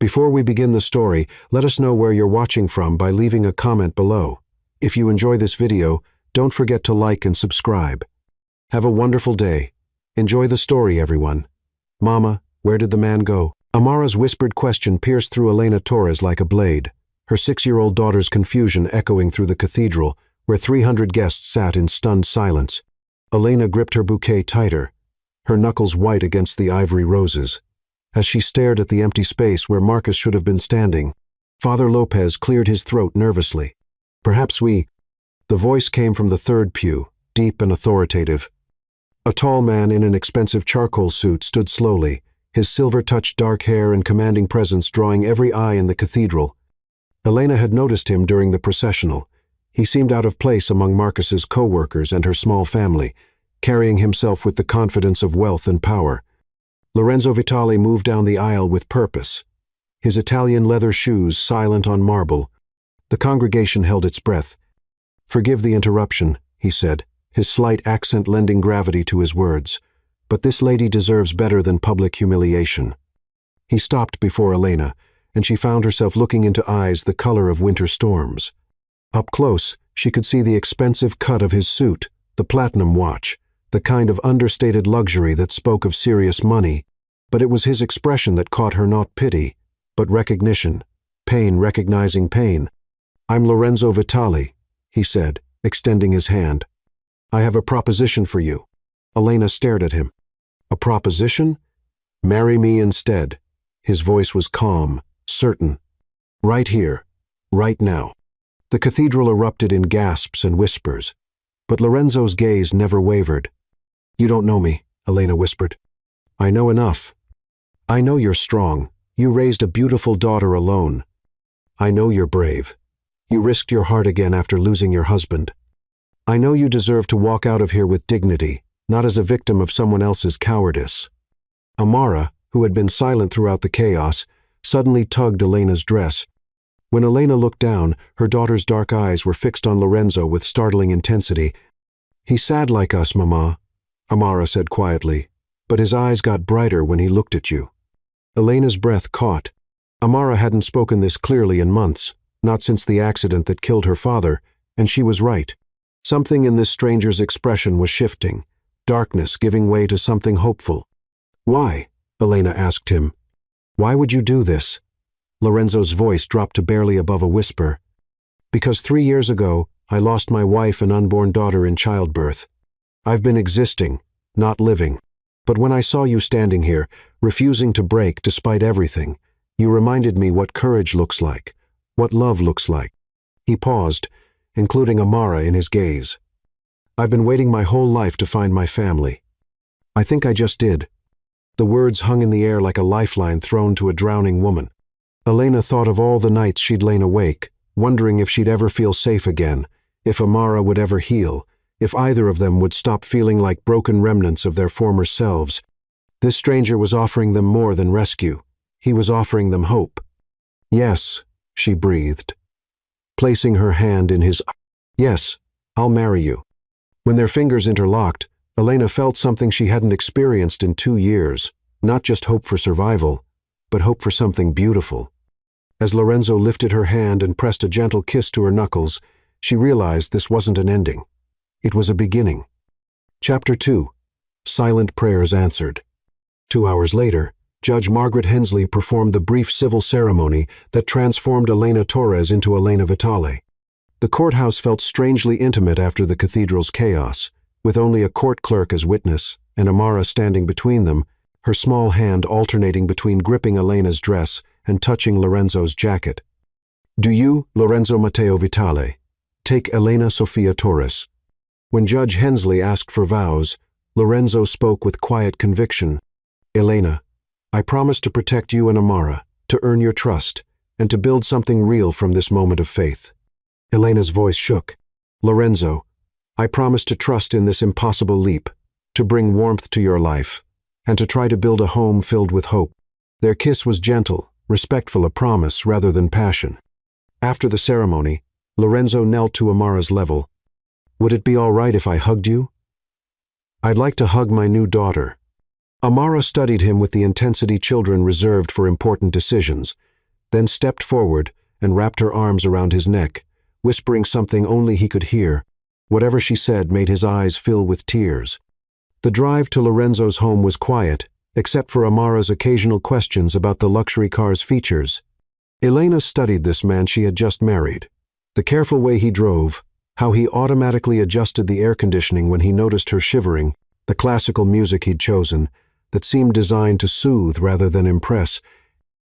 Before we begin the story, let us know where you're watching from by leaving a comment below. If you enjoy this video, don't forget to like and subscribe. Have a wonderful day. Enjoy the story, everyone. Mama, where did the man go? Amara's whispered question pierced through Elena Torres like a blade, her 6-year-old daughter's confusion echoing through the cathedral, where 300 guests sat in stunned silence. Elena gripped her bouquet tighter, her knuckles white against the ivory roses. As she stared at the empty space where Marcus should have been standing, Father Lopez cleared his throat nervously. Perhaps we... The voice came from the third pew, deep and authoritative. A tall man in an expensive charcoal suit stood slowly, his silver-touched dark hair and commanding presence drawing every eye in the cathedral. Elena had noticed him during the processional. He seemed out of place among Marcus's co-workers and her small family, carrying himself with the confidence of wealth and power. Lorenzo Vitale moved down the aisle with purpose, his Italian leather shoes silent on marble. The congregation held its breath. "Forgive the interruption," he said, his slight accent lending gravity to his words, "but this lady deserves better than public humiliation." He stopped before Elena, and she found herself looking into eyes the color of winter storms. Up close, she could see the expensive cut of his suit, the platinum watch, the kind of understated luxury that spoke of serious money, but it was his expression that caught her, not pity, but recognition, pain recognizing pain. "I'm Lorenzo Vitale," he said, extending his hand. "I have a proposition for you." Elena stared at him. "A proposition? Marry me instead." His voice was calm, certain. "Right here, right now." The cathedral erupted in gasps and whispers, but Lorenzo's gaze never wavered. "You don't know me," Elena whispered. "I know enough. I know you're strong. You raised a beautiful daughter alone. I know you're brave. You risked your heart again after losing your husband. I know you deserve to walk out of here with dignity, not as a victim of someone else's cowardice." Amara, who had been silent throughout the chaos, suddenly tugged Elena's dress. When Elena looked down, her daughter's dark eyes were fixed on Lorenzo with startling intensity. "He's sad like us, Mama," Amara said quietly, "but his eyes got brighter when he looked at you." Elena's breath caught. Amara hadn't spoken this clearly in months, not since the accident that killed her father, and she was right. Something in this stranger's expression was shifting, darkness giving way to something hopeful. "Why?" Elena asked him. "Why would you do this?" Lorenzo's voice dropped to barely above a whisper. "Because 3 years ago, I lost my wife and unborn daughter in childbirth. I've been existing, not living. But when I saw you standing here, refusing to break despite everything, you reminded me what courage looks like, what love looks like." He paused, including Amara in his gaze. "I've been waiting my whole life to find my family. I think I just did." The words hung in the air like a lifeline thrown to a drowning woman. Elena thought of all the nights she'd lain awake, wondering if she'd ever feel safe again, if Amara would ever heal, if either of them would stop feeling like broken remnants of their former selves. This stranger was offering them more than rescue. He was offering them hope. "Yes," she breathed, placing her hand in his. "Yes, I'll marry you." When their fingers interlocked, Elena felt something she hadn't experienced in 2 years, not just hope for survival, but hope for something beautiful. As Lorenzo lifted her hand and pressed a gentle kiss to her knuckles, she realized this wasn't an ending. It was a beginning. Chapter 2. Silent Prayers Answered. 2 hours later, Judge Margaret Hensley performed the brief civil ceremony that transformed Elena Torres into Elena Vitale. The courthouse felt strangely intimate after the cathedral's chaos, with only a court clerk as witness and Amara standing between them, her small hand alternating between gripping Elena's dress and touching Lorenzo's jacket. "Do you, Lorenzo Matteo Vitale, take Elena Sofia Torres?" When Judge Hensley asked for vows, Lorenzo spoke with quiet conviction. "Elena, I promise to protect you and Amara, to earn your trust, and to build something real from this moment of faith." Elena's voice shook. "Lorenzo, I promise to trust in this impossible leap, to bring warmth to your life, and to try to build a home filled with hope." Their kiss was gentle, respectful of promise rather than passion. After the ceremony, Lorenzo knelt to Amara's level. "Would it be all right if I hugged you?" "I'd like to hug my new daughter." Amara studied him with the intensity children reserved for important decisions, then stepped forward and wrapped her arms around his neck, whispering something only he could hear. Whatever she said made his eyes fill with tears. The drive to Lorenzo's home was quiet, except for Amara's occasional questions about the luxury car's features. Elena studied this man she had just married. The careful way he drove, how he automatically adjusted the air conditioning when he noticed her shivering, the classical music he'd chosen, that seemed designed to soothe rather than impress.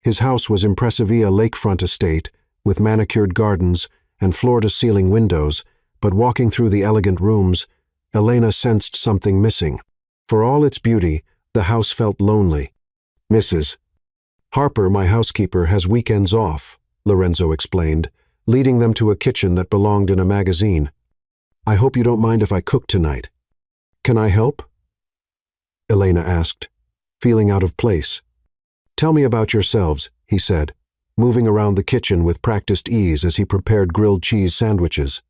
His house was Impressivia lakefront estate, with manicured gardens and floor-to-ceiling windows, but walking through the elegant rooms, Elena sensed something missing. For all its beauty, the house felt lonely. "Mrs. Harper, my housekeeper, has weekends off," Lorenzo explained, leading them to a kitchen that belonged in a magazine. "I hope you don't mind if I cook tonight." "Can I help?" Elena asked, feeling out of place. "Tell me about yourselves," he said, moving around the kitchen with practiced ease as he prepared grilled cheese sandwiches.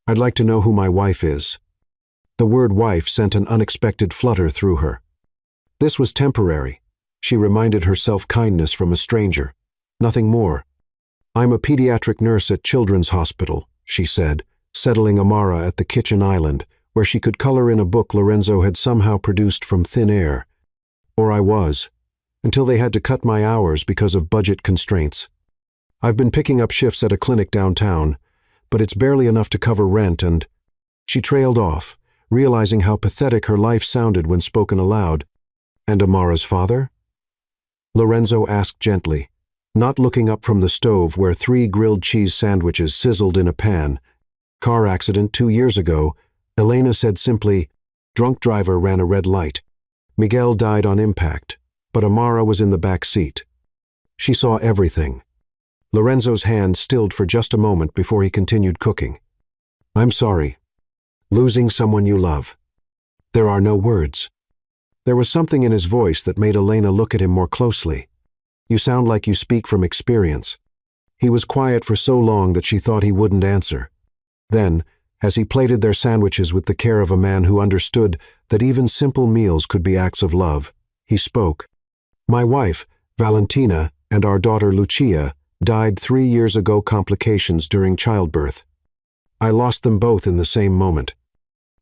"I'd like to know who my wife is." The word wife sent an unexpected flutter through her. This was temporary. She reminded herself kindness from a stranger. Nothing more. "I'm a pediatric nurse at Children's Hospital," she said, settling Amara at the kitchen island, where she could color in a book Lorenzo had somehow produced from thin air. "Or I was, until they had to cut my hours because of budget constraints. I've been picking up shifts at a clinic downtown, but it's barely enough to cover rent and—" She trailed off, realizing how pathetic her life sounded when spoken aloud. "And Amara's father?" Lorenzo asked gently, not looking up from the stove where 3 grilled cheese sandwiches sizzled in a pan. "Car accident 2 years ago," Elena said simply. "Drunk driver ran a red light. Miguel died on impact, but Amara was in the back seat." She saw everything. Lorenzo's hand stilled for just a moment before he continued cooking. "I'm sorry. Losing someone you love. There are no words." There was something in his voice that made Elena look at him more closely. "You sound like you speak from experience." He was quiet for so long that she thought he wouldn't answer. Then, as he plated their sandwiches with the care of a man who understood that even simple meals could be acts of love, he spoke. "My wife, Valentina, and our daughter Lucia died 3 years ago, complications during childbirth. I lost them both in the same moment."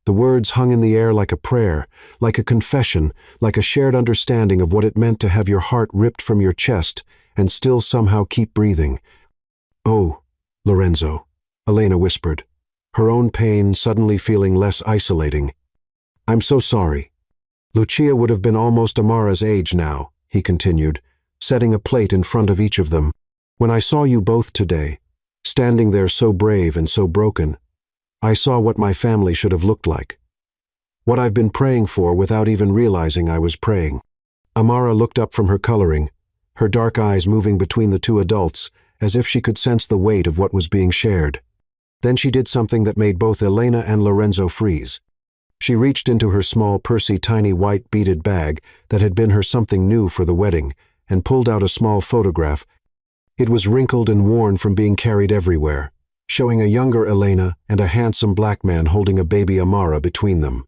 The words hung in the air like a prayer, like a confession, like a shared understanding of what it meant to have your heart ripped from your chest and still somehow keep breathing. "Oh, Lorenzo," Elena whispered, her own pain suddenly feeling less isolating. "I'm so sorry. Lucia would have been almost Amara's age now," he continued, setting a plate in front of each of them. "When I saw you both today, standing there so brave and so broken, I saw what my family should have looked like. What I've been praying for without even realizing I was praying." Amara looked up from her coloring, her dark eyes moving between the 2 adults, as if she could sense the weight of what was being shared. Then she did something that made both Elena and Lorenzo freeze. She reached into her small, pursy, tiny white beaded bag that had been her something new for the wedding and pulled out a small photograph. It was wrinkled and worn from being carried everywhere, showing a younger Elena and a handsome black man holding a baby Amara between them.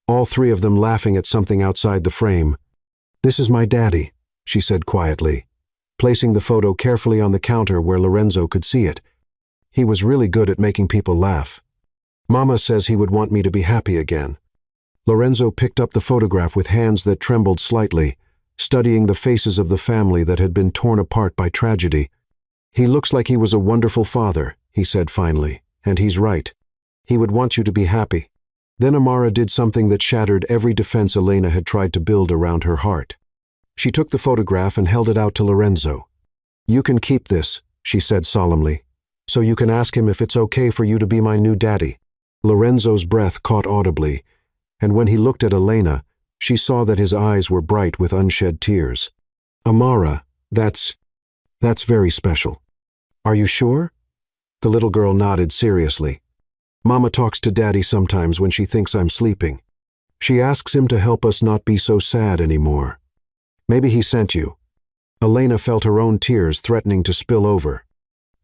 All 3 of them laughing at something outside the frame. "This is my daddy," she said quietly, placing the photo carefully on the counter where Lorenzo could see it. "He was really good at making people laugh. Mama says he would want me to be happy again." Lorenzo picked up the photograph with hands that trembled slightly, studying the faces of the family that had been torn apart by tragedy. "He looks like he was a wonderful father," he said finally, "and he's right. He would want you to be happy." Then Amara did something that shattered every defense Elena had tried to build around her heart. She took the photograph and held it out to Lorenzo. "You can keep this," she said solemnly, "so you can ask him if it's okay for you to be my new daddy." Lorenzo's breath caught audibly, and when he looked at Elena, she saw that his eyes were bright with unshed tears. "Amara, that's very special." "Are you sure?" The little girl nodded seriously. "Mama talks to Daddy sometimes when she thinks I'm sleeping. She asks him to help us not be so sad anymore. Maybe he sent you." Elena felt her own tears threatening to spill over.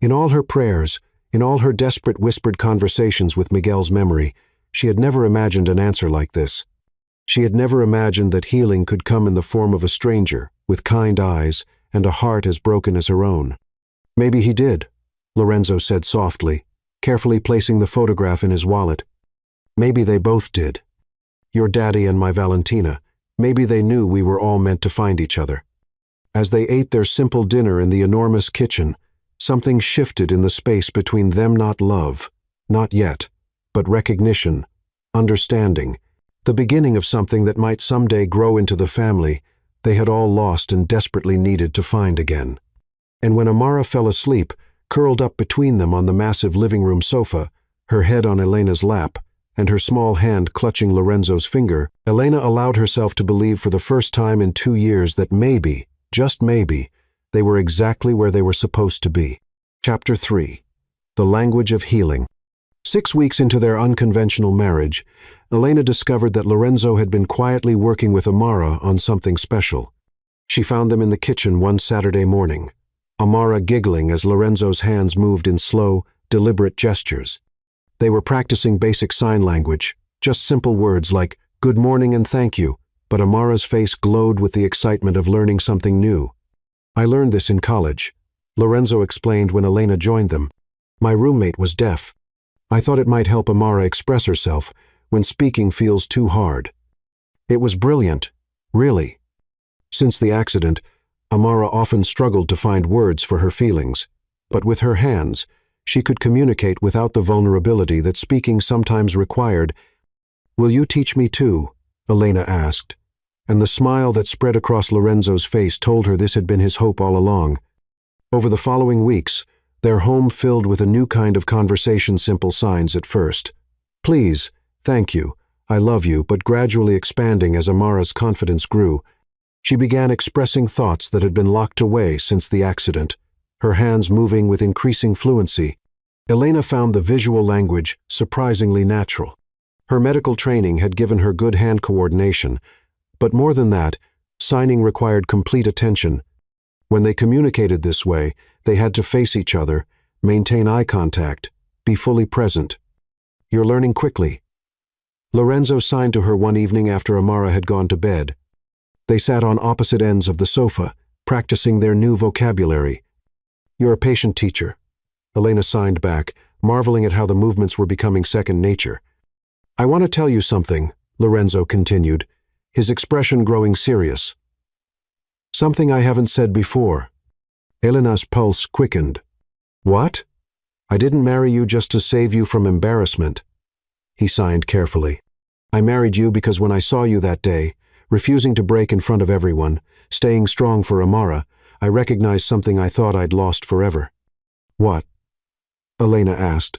In all her prayers, in all her desperate whispered conversations with Miguel's memory, she had never imagined an answer like this. She had never imagined that healing could come in the form of a stranger, with kind eyes, and a heart as broken as her own. Maybe he did, Lorenzo said softly, carefully placing the photograph in his wallet. Maybe they both did. Your daddy and my Valentina, maybe they knew we were all meant to find each other. As they ate their simple dinner in the enormous kitchen, something shifted in the space between them. Not love, not yet, but recognition, understanding, the beginning of something that might someday grow into the family they had all lost and desperately needed to find again. And when Amara fell asleep, curled up between them on the massive living room sofa, her head on Elena's lap, and her small hand clutching Lorenzo's finger, Elena allowed herself to believe for the first time in 2 years that maybe, just maybe, they were exactly where they were supposed to be. Chapter 3. The Language of Healing. 6 weeks into their unconventional marriage, Elena discovered that Lorenzo had been quietly working with Amara on something special. She found them in the kitchen one Saturday morning, Amara giggling as Lorenzo's hands moved in slow, deliberate gestures. They were practicing basic sign language, just simple words like good morning and thank you, but Amara's face glowed with the excitement of learning something new. I learned this in college, Lorenzo explained when Elena joined them. My roommate was deaf. I thought it might help Amara express herself when speaking feels too hard. It was brilliant, really. Since the accident, Amara often struggled to find words for her feelings, but with her hands, she could communicate without the vulnerability that speaking sometimes required. Will you teach me too? Elena asked, and the smile that spread across Lorenzo's face told her this had been his hope all along. Over the following weeks, their home filled with a new kind of conversation, simple signs at first. Please, thank you, I love you, but gradually expanding as Amara's confidence grew. She began expressing thoughts that had been locked away since the accident, her hands moving with increasing fluency. Elena found the visual language surprisingly natural. Her medical training had given her good hand coordination, but more than that, signing required complete attention. When they communicated this way, they had to face each other, maintain eye contact, be fully present. You're learning quickly. Lorenzo signed to her one evening after Amara had gone to bed. They sat on opposite ends of the sofa, practicing their new vocabulary. You're a patient teacher, Elena signed back, marveling at how the movements were becoming second nature. I want to tell you something, Lorenzo continued, his expression growing serious. Something I haven't said before. Elena's pulse quickened. What? I didn't marry you just to save you from embarrassment. He signed carefully. I married you because when I saw you that day, refusing to break in front of everyone, staying strong for Amara, I recognized something I thought I'd lost forever. What? Elena asked,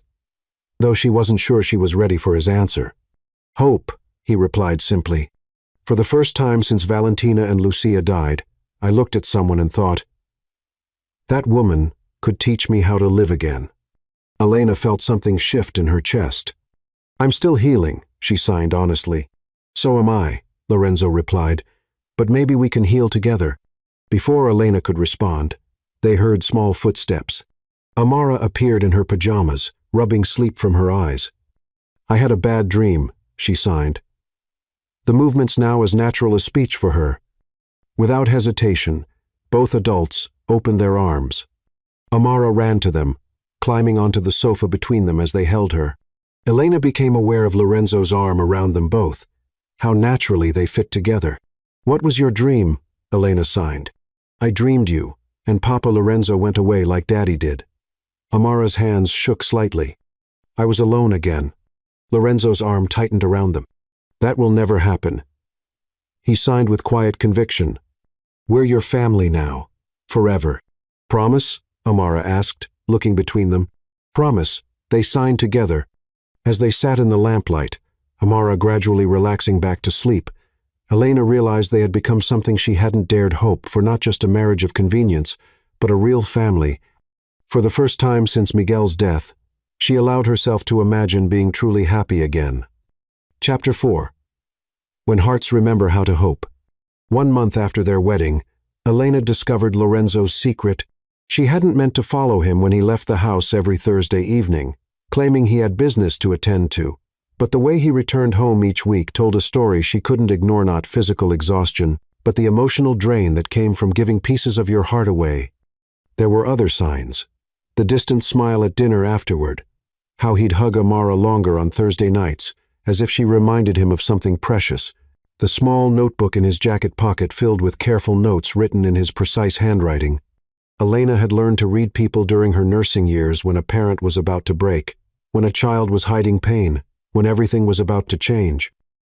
though she wasn't sure she was ready for his answer. Hope, he replied simply. For the first time since Valentina and Lucia died, I looked at someone and thought, that woman could teach me how to live again. Elena felt something shift in her chest. I'm still healing, she signed honestly. So am I, Lorenzo replied, but maybe we can heal together. Before Elena could respond, they heard small footsteps. Amara appeared in her pajamas, rubbing sleep from her eyes. I had a bad dream, she signed. The movements now as natural as speech for her. Without hesitation, both adults opened their arms. Amara ran to them, climbing onto the sofa between them as they held her. Elena became aware of Lorenzo's arm around them both. How naturally they fit together. What was your dream? Elena signed. I dreamed you, and Papa Lorenzo went away like Daddy did. Amara's hands shook slightly. I was alone again. Lorenzo's arm tightened around them. That will never happen. He signed with quiet conviction. We're your family now. Forever. Promise? Amara asked, looking between them. Promise. They signed together. As they sat in the lamplight, Amara gradually relaxing back to sleep, Elena realized they had become something she hadn't dared hope for, not just a marriage of convenience, but a real family. For the first time since Miguel's death, she allowed herself to imagine being truly happy again. Chapter 4. When Hearts Remember How to Hope. 1 month after their wedding, Elena discovered Lorenzo's secret. She hadn't meant to follow him when he left the house every Thursday evening, claiming he had business to attend to. But the way he returned home each week told a story she couldn't ignore, not physical exhaustion, but the emotional drain that came from giving pieces of your heart away. There were other signs. The distant smile at dinner afterward. How he'd hug Amara longer on Thursday nights, as if she reminded him of something precious. The small notebook in his jacket pocket filled with careful notes written in his precise handwriting. Elena had learned to read people during her nursing years when a parent was about to break, when a child was hiding pain, when everything was about to change.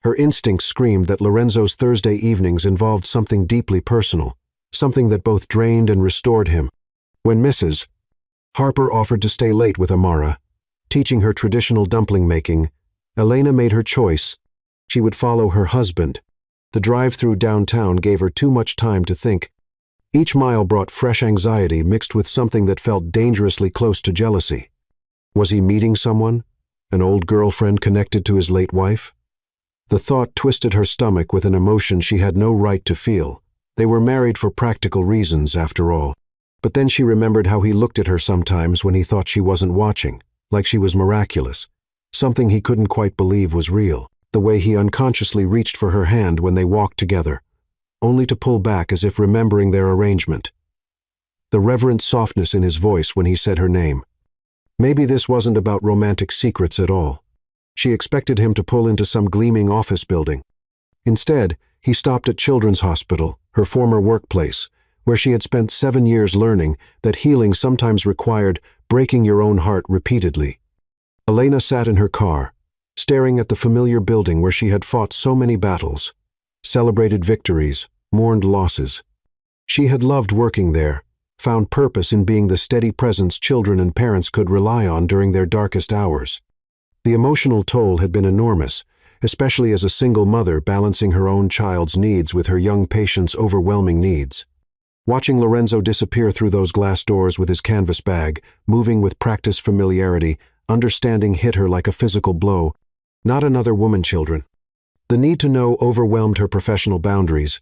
Her instincts screamed that Lorenzo's Thursday evenings involved something deeply personal, something that both drained and restored him. When Mrs. Harper offered to stay late with Amara, teaching her traditional dumpling making, Elena made her choice. She would follow her husband. The drive through downtown gave her too much time to think. Each mile brought fresh anxiety mixed with something that felt dangerously close to jealousy. Was he meeting someone? An old girlfriend connected to his late wife? The thought twisted her stomach with an emotion she had no right to feel. They were married for practical reasons, after all. But then she remembered how he looked at her sometimes when he thought she wasn't watching, like she was miraculous. Something he couldn't quite believe was real. The way he unconsciously reached for her hand when they walked together, only to pull back as if remembering their arrangement. The reverent softness in his voice when he said her name. Maybe this wasn't about romantic secrets at all. She expected him to pull into some gleaming office building. Instead, he stopped at Children's Hospital, her former workplace, where she had spent 7 years learning that healing sometimes required breaking your own heart repeatedly. Elena sat in her car, staring at the familiar building where she had fought so many battles, celebrated victories, mourned losses. She had loved working there, found purpose in being the steady presence children and parents could rely on during their darkest hours. The emotional toll had been enormous, especially as a single mother balancing her own child's needs with her young patient's overwhelming needs. Watching Lorenzo disappear through those glass doors with his canvas bag, moving with practiced familiarity, understanding hit her like a physical blow. Not another woman, children. The need to know overwhelmed her professional boundaries.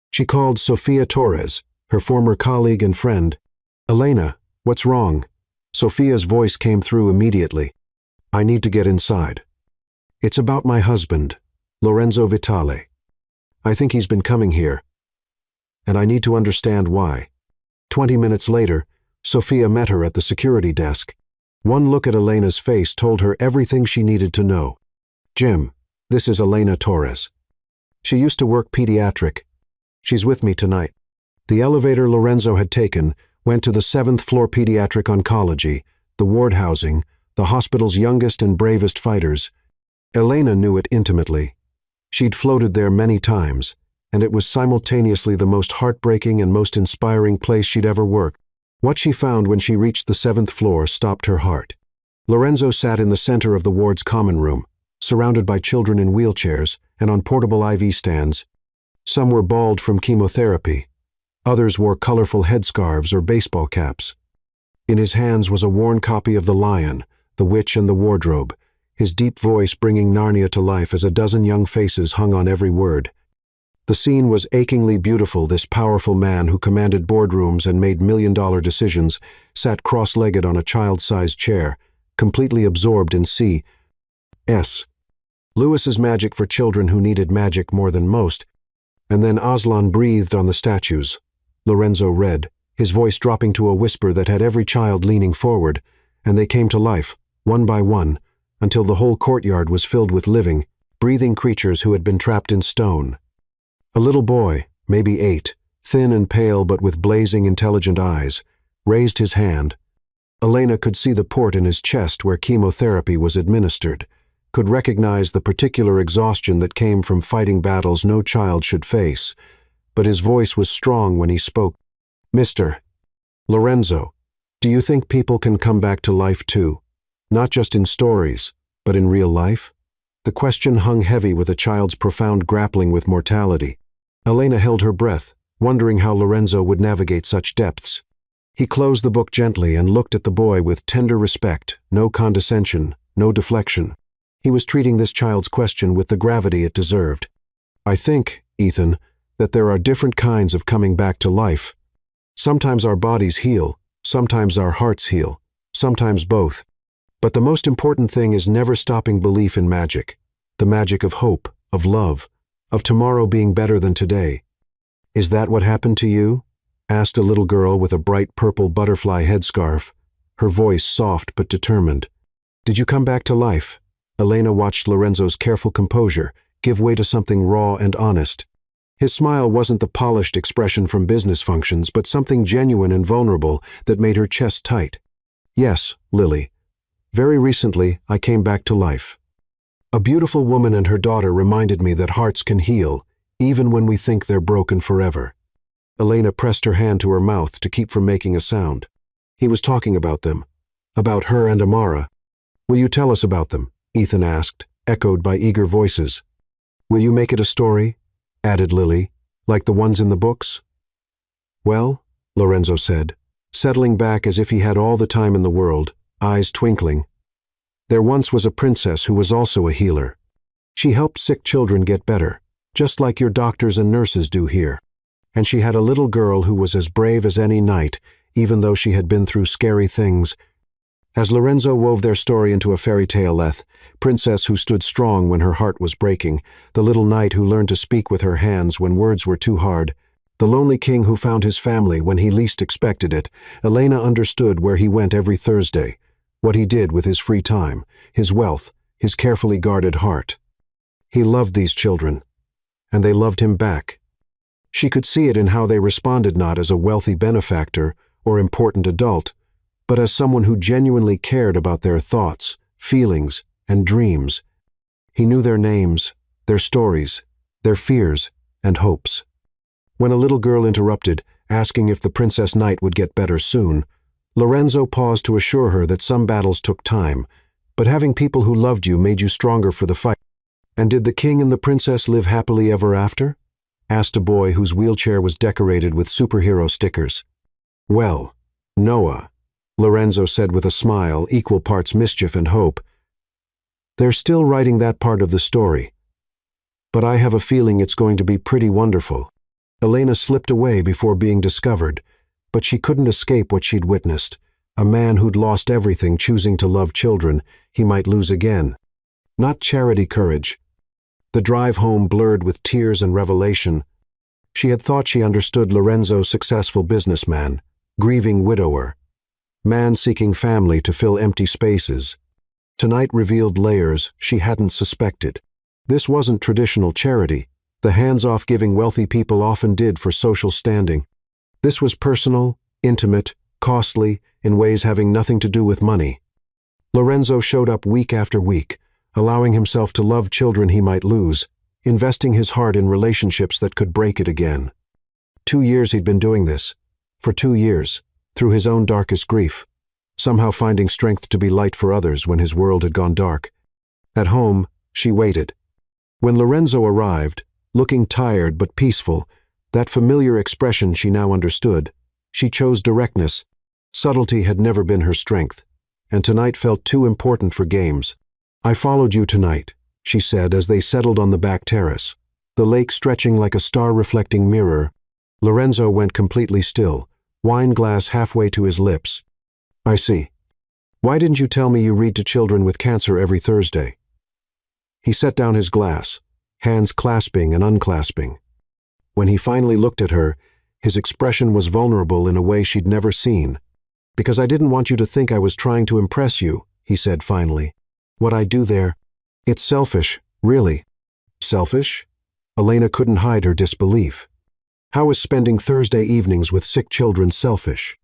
She called Sofia Torres, her former colleague and friend. "Elena, what's wrong?" Sofia's voice came through immediately. "I need to get inside. It's about my husband, Lorenzo Vitale. I think he's been coming here, and I need to understand why." 20 minutes later, Sofia met her at the security desk. One look at Elena's face told her everything she needed to know. "Jim, this is Elena Torres. She used to work pediatric. She's with me tonight." The elevator Lorenzo had taken went to the 7th floor pediatric oncology, the ward housing, the hospital's youngest and bravest fighters. Elena knew it intimately. She'd floated there many times, and it was simultaneously the most heartbreaking and most inspiring place she'd ever worked. What she found when she reached the 7th floor stopped her heart. Lorenzo sat in the center of the ward's common room, surrounded by children in wheelchairs and on portable IV stands. Some were bald from chemotherapy. Others wore colorful headscarves or baseball caps. In his hands was a worn copy of The Lion, The Witch and the Wardrobe, his deep voice bringing Narnia to life as a dozen young faces hung on every word. The scene was achingly beautiful. This powerful man who commanded boardrooms and made million-dollar decisions sat cross-legged on a child-sized chair, completely absorbed in C.S. Lewis's magic for children who needed magic more than most. And then Aslan breathed on the statues. Lorenzo read, his voice dropping to a whisper that had every child leaning forward, and they came to life, one by one, until the whole courtyard was filled with living, breathing creatures who had been trapped in stone. A little boy, maybe 8, thin and pale but with blazing, intelligent eyes, raised his hand. Elena could see the port in his chest where chemotherapy was administered, could recognize the particular exhaustion that came from fighting battles no child should face, but his voice was strong when he spoke. "Mr. Lorenzo, do you think people can come back to life too? Not just in stories, but in real life?" The question hung heavy with a child's profound grappling with mortality. Elena held her breath, wondering how Lorenzo would navigate such depths. He closed the book gently and looked at the boy with tender respect, no condescension, no deflection. He was treating this child's question with the gravity it deserved. "I think, Ethan, that there are different kinds of coming back to life. Sometimes our bodies heal, sometimes our hearts heal, sometimes both. But the most important thing is never stopping belief in magic, the magic of hope, of love, of tomorrow being better than today. Is that what happened to you?" asked a little girl with a bright purple butterfly headscarf, her voice soft but determined. Did you come back to life? Elena watched Lorenzo's careful composure give way to something raw and honest. His smile wasn't the polished expression from business functions, but something genuine and vulnerable that made her chest tight. Yes, Lily. Very recently, I came back to life. A beautiful woman and her daughter reminded me that hearts can heal, even when we think they're broken forever. Elena pressed her hand to her mouth to keep from making a sound. He was talking about them. About her and Amara. Will you tell us about them? Ethan asked, echoed by eager voices. Will you make it a story? Added Lily, like the ones in the books? Well, Lorenzo said, settling back as if he had all the time in the world, eyes twinkling. There once was a princess who was also a healer. She helped sick children get better, just like your doctors and nurses do here. And she had a little girl who was as brave as any knight, even though she had been through scary things. As Lorenzo wove their story into a fairy tale-leth, princess who stood strong when her heart was breaking, the little knight who learned to speak with her hands when words were too hard, the lonely king who found his family when he least expected it, Elena understood where he went every Thursday, what he did with his free time, his wealth, his carefully guarded heart. He loved these children, and they loved him back. She could see it in how they responded, not as a wealthy benefactor or important adult, but as someone who genuinely cared about their thoughts, feelings, and dreams. He knew their names, their stories, their fears, and hopes. When a little girl interrupted, asking if the Princess Knight would get better soon, Lorenzo paused to assure her that some battles took time, but having people who loved you made you stronger for the fight. And did the king and the princess live happily ever after? Asked a boy whose wheelchair was decorated with superhero stickers. Well, Noah, Lorenzo said with a smile, equal parts mischief and hope. They're still writing that part of the story. But I have a feeling it's going to be pretty wonderful. Elena slipped away before being discovered, but she couldn't escape what she'd witnessed. A man who'd lost everything choosing to love children he might lose again. Not charity courage. The drive home blurred with tears and revelation. She had thought she understood Lorenzo, successful businessman, grieving widower, man seeking family to fill empty spaces. Tonight revealed layers she hadn't suspected. This wasn't traditional charity, the hands-off giving wealthy people often did for social standing. This was personal, intimate, costly, in ways having nothing to do with money. Lorenzo showed up week after week, allowing himself to love children he might lose, investing his heart in relationships that could break it again. 2 years he'd been doing this. For 2 years, through his own darkest grief, somehow finding strength to be light for others when his world had gone dark. At home, she waited. When Lorenzo arrived, looking tired but peaceful, that familiar expression she now understood, she chose directness. Subtlety had never been her strength, and tonight felt too important for games. I followed you tonight, she said as they settled on the back terrace, the lake stretching like a star-reflecting mirror. Lorenzo went completely still, wine glass halfway to his lips. I see. Why didn't you tell me you read to children with cancer every Thursday? He set down his glass, hands clasping and unclasping. When he finally looked at her, his expression was vulnerable in a way she'd never seen. Because I didn't want you to think I was trying to impress you, he said finally. What I do there, it's selfish, really. Selfish? Elena couldn't hide her disbelief. How is spending Thursday evenings with sick children selfish?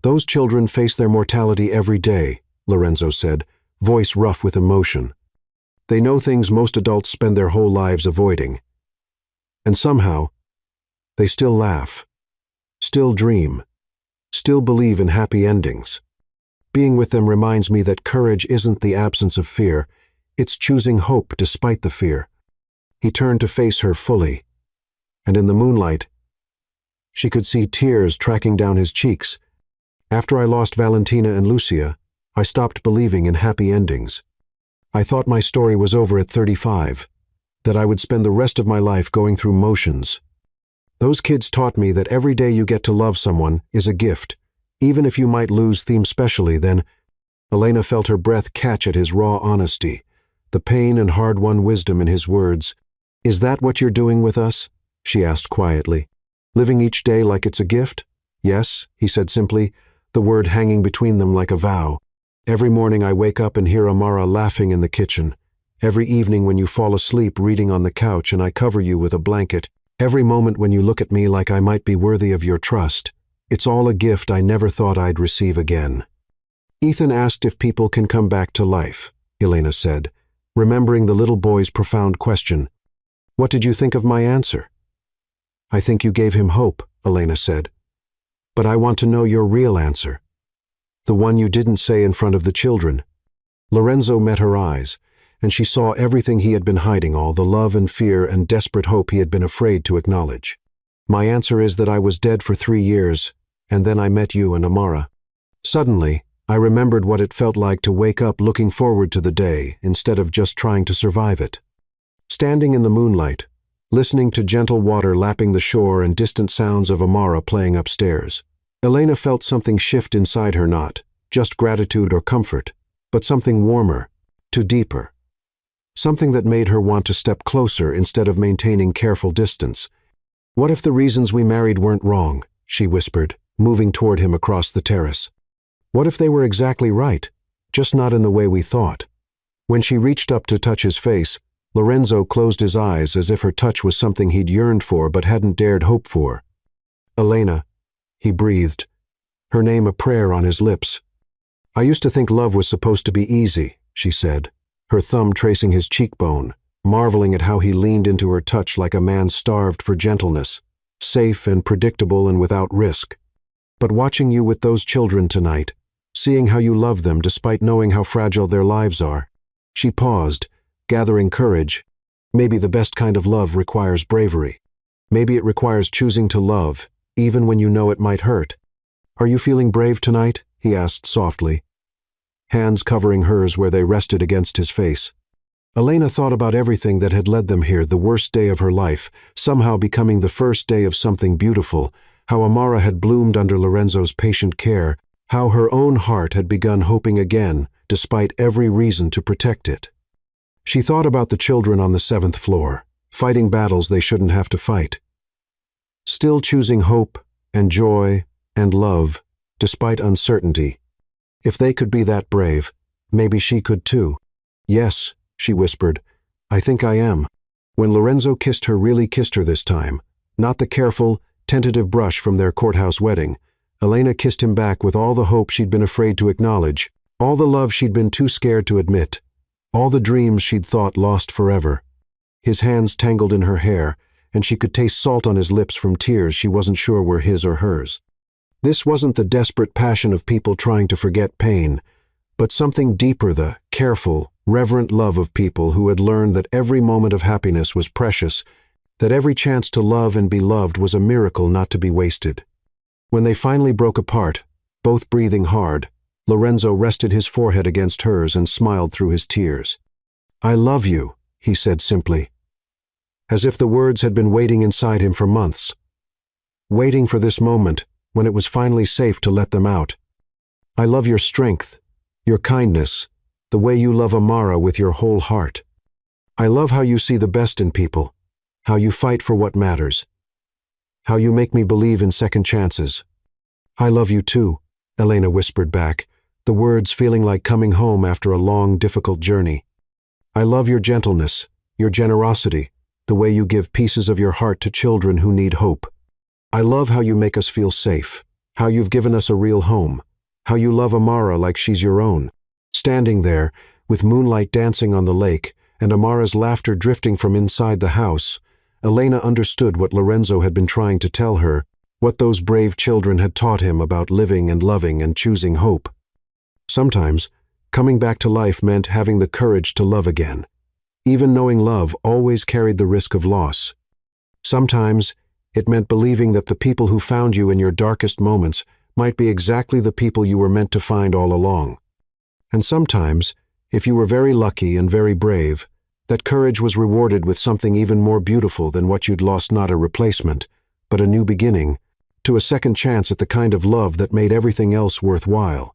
Those children face their mortality every day, Lorenzo said, voice rough with emotion. They know things most adults spend their whole lives avoiding. And somehow, they still laugh, still dream, still believe in happy endings. Being with them reminds me that courage isn't the absence of fear, it's choosing hope despite the fear. He turned to face her fully, and in the moonlight, she could see tears tracking down his cheeks. After I lost Valentina and Lucia, I stopped believing in happy endings. I thought my story was over at 35, that I would spend the rest of my life going through motions. Those kids taught me that every day you get to love someone is a gift, even if you might lose them specially. Then Elena felt her breath catch at his raw honesty, the pain and hard-won wisdom in his words. Is that what you're doing with us? She asked quietly. Living each day like it's a gift? Yes, he said simply, the word hanging between them like a vow. Every morning I wake up and hear Amara laughing in the kitchen. Every evening when you fall asleep reading on the couch and I cover you with a blanket. Every moment when you look at me like I might be worthy of your trust. It's all a gift I never thought I'd receive again. Ethan asked if people can come back to life, Elena said, remembering the little boy's profound question. What did you think of my answer? I think you gave him hope, Elena said. But I want to know your real answer. The one you didn't say in front of the children. Lorenzo met her eyes, and she saw everything he had been hiding, all the love and fear and desperate hope he had been afraid to acknowledge. My answer is that I was dead for 3 years, and then I met you and Amara. Suddenly, I remembered what it felt like to wake up looking forward to the day instead of just trying to survive it. Standing in the moonlight, listening to gentle water lapping the shore and distant sounds of Amara playing upstairs, Elena felt something shift inside her, not just gratitude or comfort, but something warmer, deeper. Something that made her want to step closer instead of maintaining careful distance. What if the reasons we married weren't wrong, she whispered, moving toward him across the terrace. What if they were exactly right, just not in the way we thought? When she reached up to touch his face, Lorenzo closed his eyes as if her touch was something he'd yearned for but hadn't dared hope for. Elena, he breathed, her name a prayer on his lips. I used to think love was supposed to be easy, she said, her thumb tracing his cheekbone, marveling at how he leaned into her touch like a man starved for gentleness, safe and predictable and without risk. But watching you with those children tonight, seeing how you love them despite knowing how fragile their lives are. She paused, gathering courage. Maybe the best kind of love requires bravery. Maybe it requires choosing to love, even when you know it might hurt. Are you feeling brave tonight? He asked softly, hands covering hers where they rested against his face. Elena thought about everything that had led them here, the worst day of her life, somehow becoming the first day of something beautiful, how Amara had bloomed under Lorenzo's patient care, how her own heart had begun hoping again, despite every reason to protect it. She thought about the children on the 7th floor, fighting battles they shouldn't have to fight. Still choosing hope and joy and love, despite uncertainty. If they could be that brave, maybe she could too. Yes, she whispered, I think I am. When Lorenzo kissed her, really kissed her this time, not the careful, tentative brush from their courthouse wedding, Elena kissed him back with all the hope she'd been afraid to acknowledge, all the love she'd been too scared to admit, all the dreams she'd thought lost forever. His hands tangled in her hair, and she could taste salt on his lips from tears she wasn't sure were his or hers. This wasn't the desperate passion of people trying to forget pain, but something deeper, the careful, reverent love of people who had learned that every moment of happiness was precious, that every chance to love and be loved was a miracle not to be wasted. When they finally broke apart, both breathing hard, Lorenzo rested his forehead against hers and smiled through his tears. I love you, he said simply, as if the words had been waiting inside him for months, waiting for this moment when it was finally safe to let them out. I love your strength, your kindness, the way you love Amara with your whole heart. I love how you see the best in people, how you fight for what matters, how you make me believe in second chances. I love you too, Elena whispered back, the words feeling like coming home after a long, difficult journey. I love your gentleness, your generosity, the way you give pieces of your heart to children who need hope. I love how you make us feel safe, how you've given us a real home, how you love Amara like she's your own. Standing there, with moonlight dancing on the lake and Amara's laughter drifting from inside the house, Elena understood what Lorenzo had been trying to tell her, what those brave children had taught him about living and loving and choosing hope. Sometimes, coming back to life meant having the courage to love again. Even knowing love always carried the risk of loss. Sometimes, it meant believing that the people who found you in your darkest moments might be exactly the people you were meant to find all along. And sometimes, if you were very lucky and very brave, that courage was rewarded with something even more beautiful than what you'd lost, not a replacement, but a new beginning, to a second chance at the kind of love that made everything else worthwhile.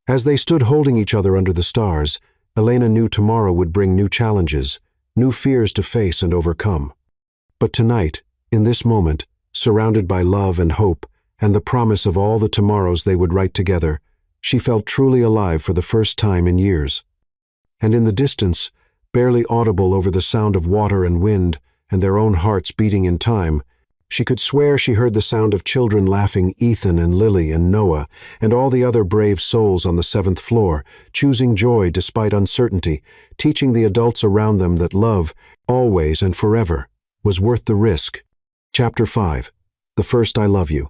As they stood holding each other under the stars, Elena knew tomorrow would bring new challenges, new fears to face and overcome. But tonight, in this moment, surrounded by love and hope, and the promise of all the tomorrows they would write together, she felt truly alive for the first time in years. And in the distance, barely audible over the sound of water and wind and their own hearts beating in time, she could swear she heard the sound of children laughing, Ethan and Lily and Noah and all the other brave souls on the 7th floor, choosing joy despite uncertainty, teaching the adults around them that love, always and forever, was worth the risk. Chapter 5. The First I Love You.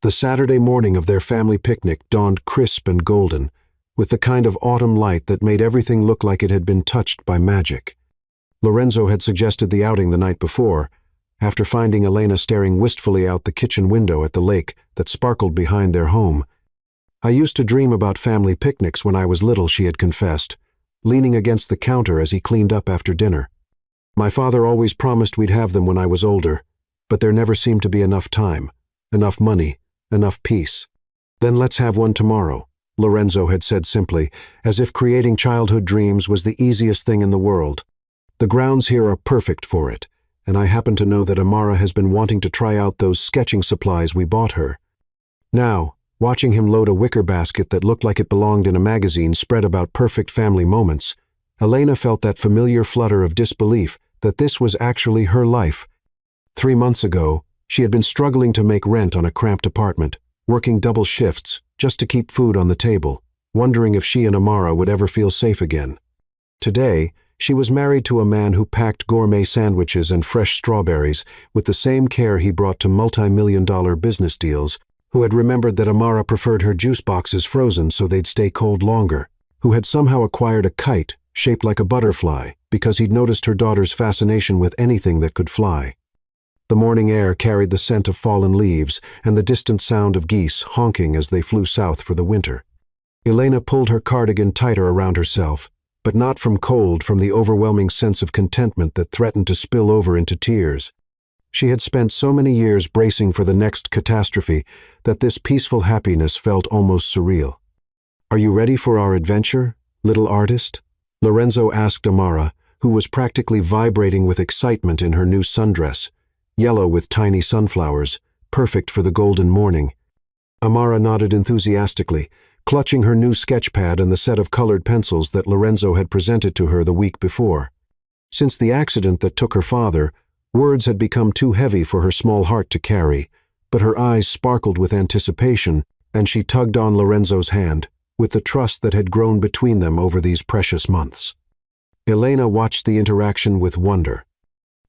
The Saturday morning of their family picnic dawned crisp and golden, with the kind of autumn light that made everything look like it had been touched by magic. Lorenzo had suggested the outing the night before, after finding Elena staring wistfully out the kitchen window at the lake that sparkled behind their home. "I used to dream about family picnics when I was little," she had confessed, leaning against the counter as he cleaned up after dinner. "My father always promised we'd have them when I was older, but there never seemed to be enough time, enough money, enough peace." "Then let's have one tomorrow," Lorenzo had said simply, as if creating childhood dreams was the easiest thing in the world. "The grounds here are perfect for it, and I happen to know that Amara has been wanting to try out those sketching supplies we bought her." Now, watching him load a wicker basket that looked like it belonged in a magazine spread about perfect family moments, Elena felt that familiar flutter of disbelief that this was actually her life. 3 months ago, she had been struggling to make rent on a cramped apartment, working double shifts just to keep food on the table, wondering if she and Amara would ever feel safe again. Today, she was married to a man who packed gourmet sandwiches and fresh strawberries with the same care he brought to multi-million-dollar business deals, who had remembered that Amara preferred her juice boxes frozen so they'd stay cold longer, who had somehow acquired a kite shaped like a butterfly because he'd noticed her daughter's fascination with anything that could fly. The morning air carried the scent of fallen leaves and the distant sound of geese honking as they flew south for the winter. Elena pulled her cardigan tighter around herself, but not from cold, from the overwhelming sense of contentment that threatened to spill over into tears. She had spent so many years bracing for the next catastrophe that this peaceful happiness felt almost surreal. "Are you ready for our adventure, little artist?" Lorenzo asked Amara, who was practically vibrating with excitement in her new sundress, yellow with tiny sunflowers, perfect for the golden morning. Amara nodded enthusiastically, clutching her new sketch pad and the set of colored pencils that Lorenzo had presented to her the week before. Since the accident that took her father, words had become too heavy for her small heart to carry, but her eyes sparkled with anticipation, and she tugged on Lorenzo's hand, with the trust that had grown between them over these precious months. Elena watched the interaction with wonder.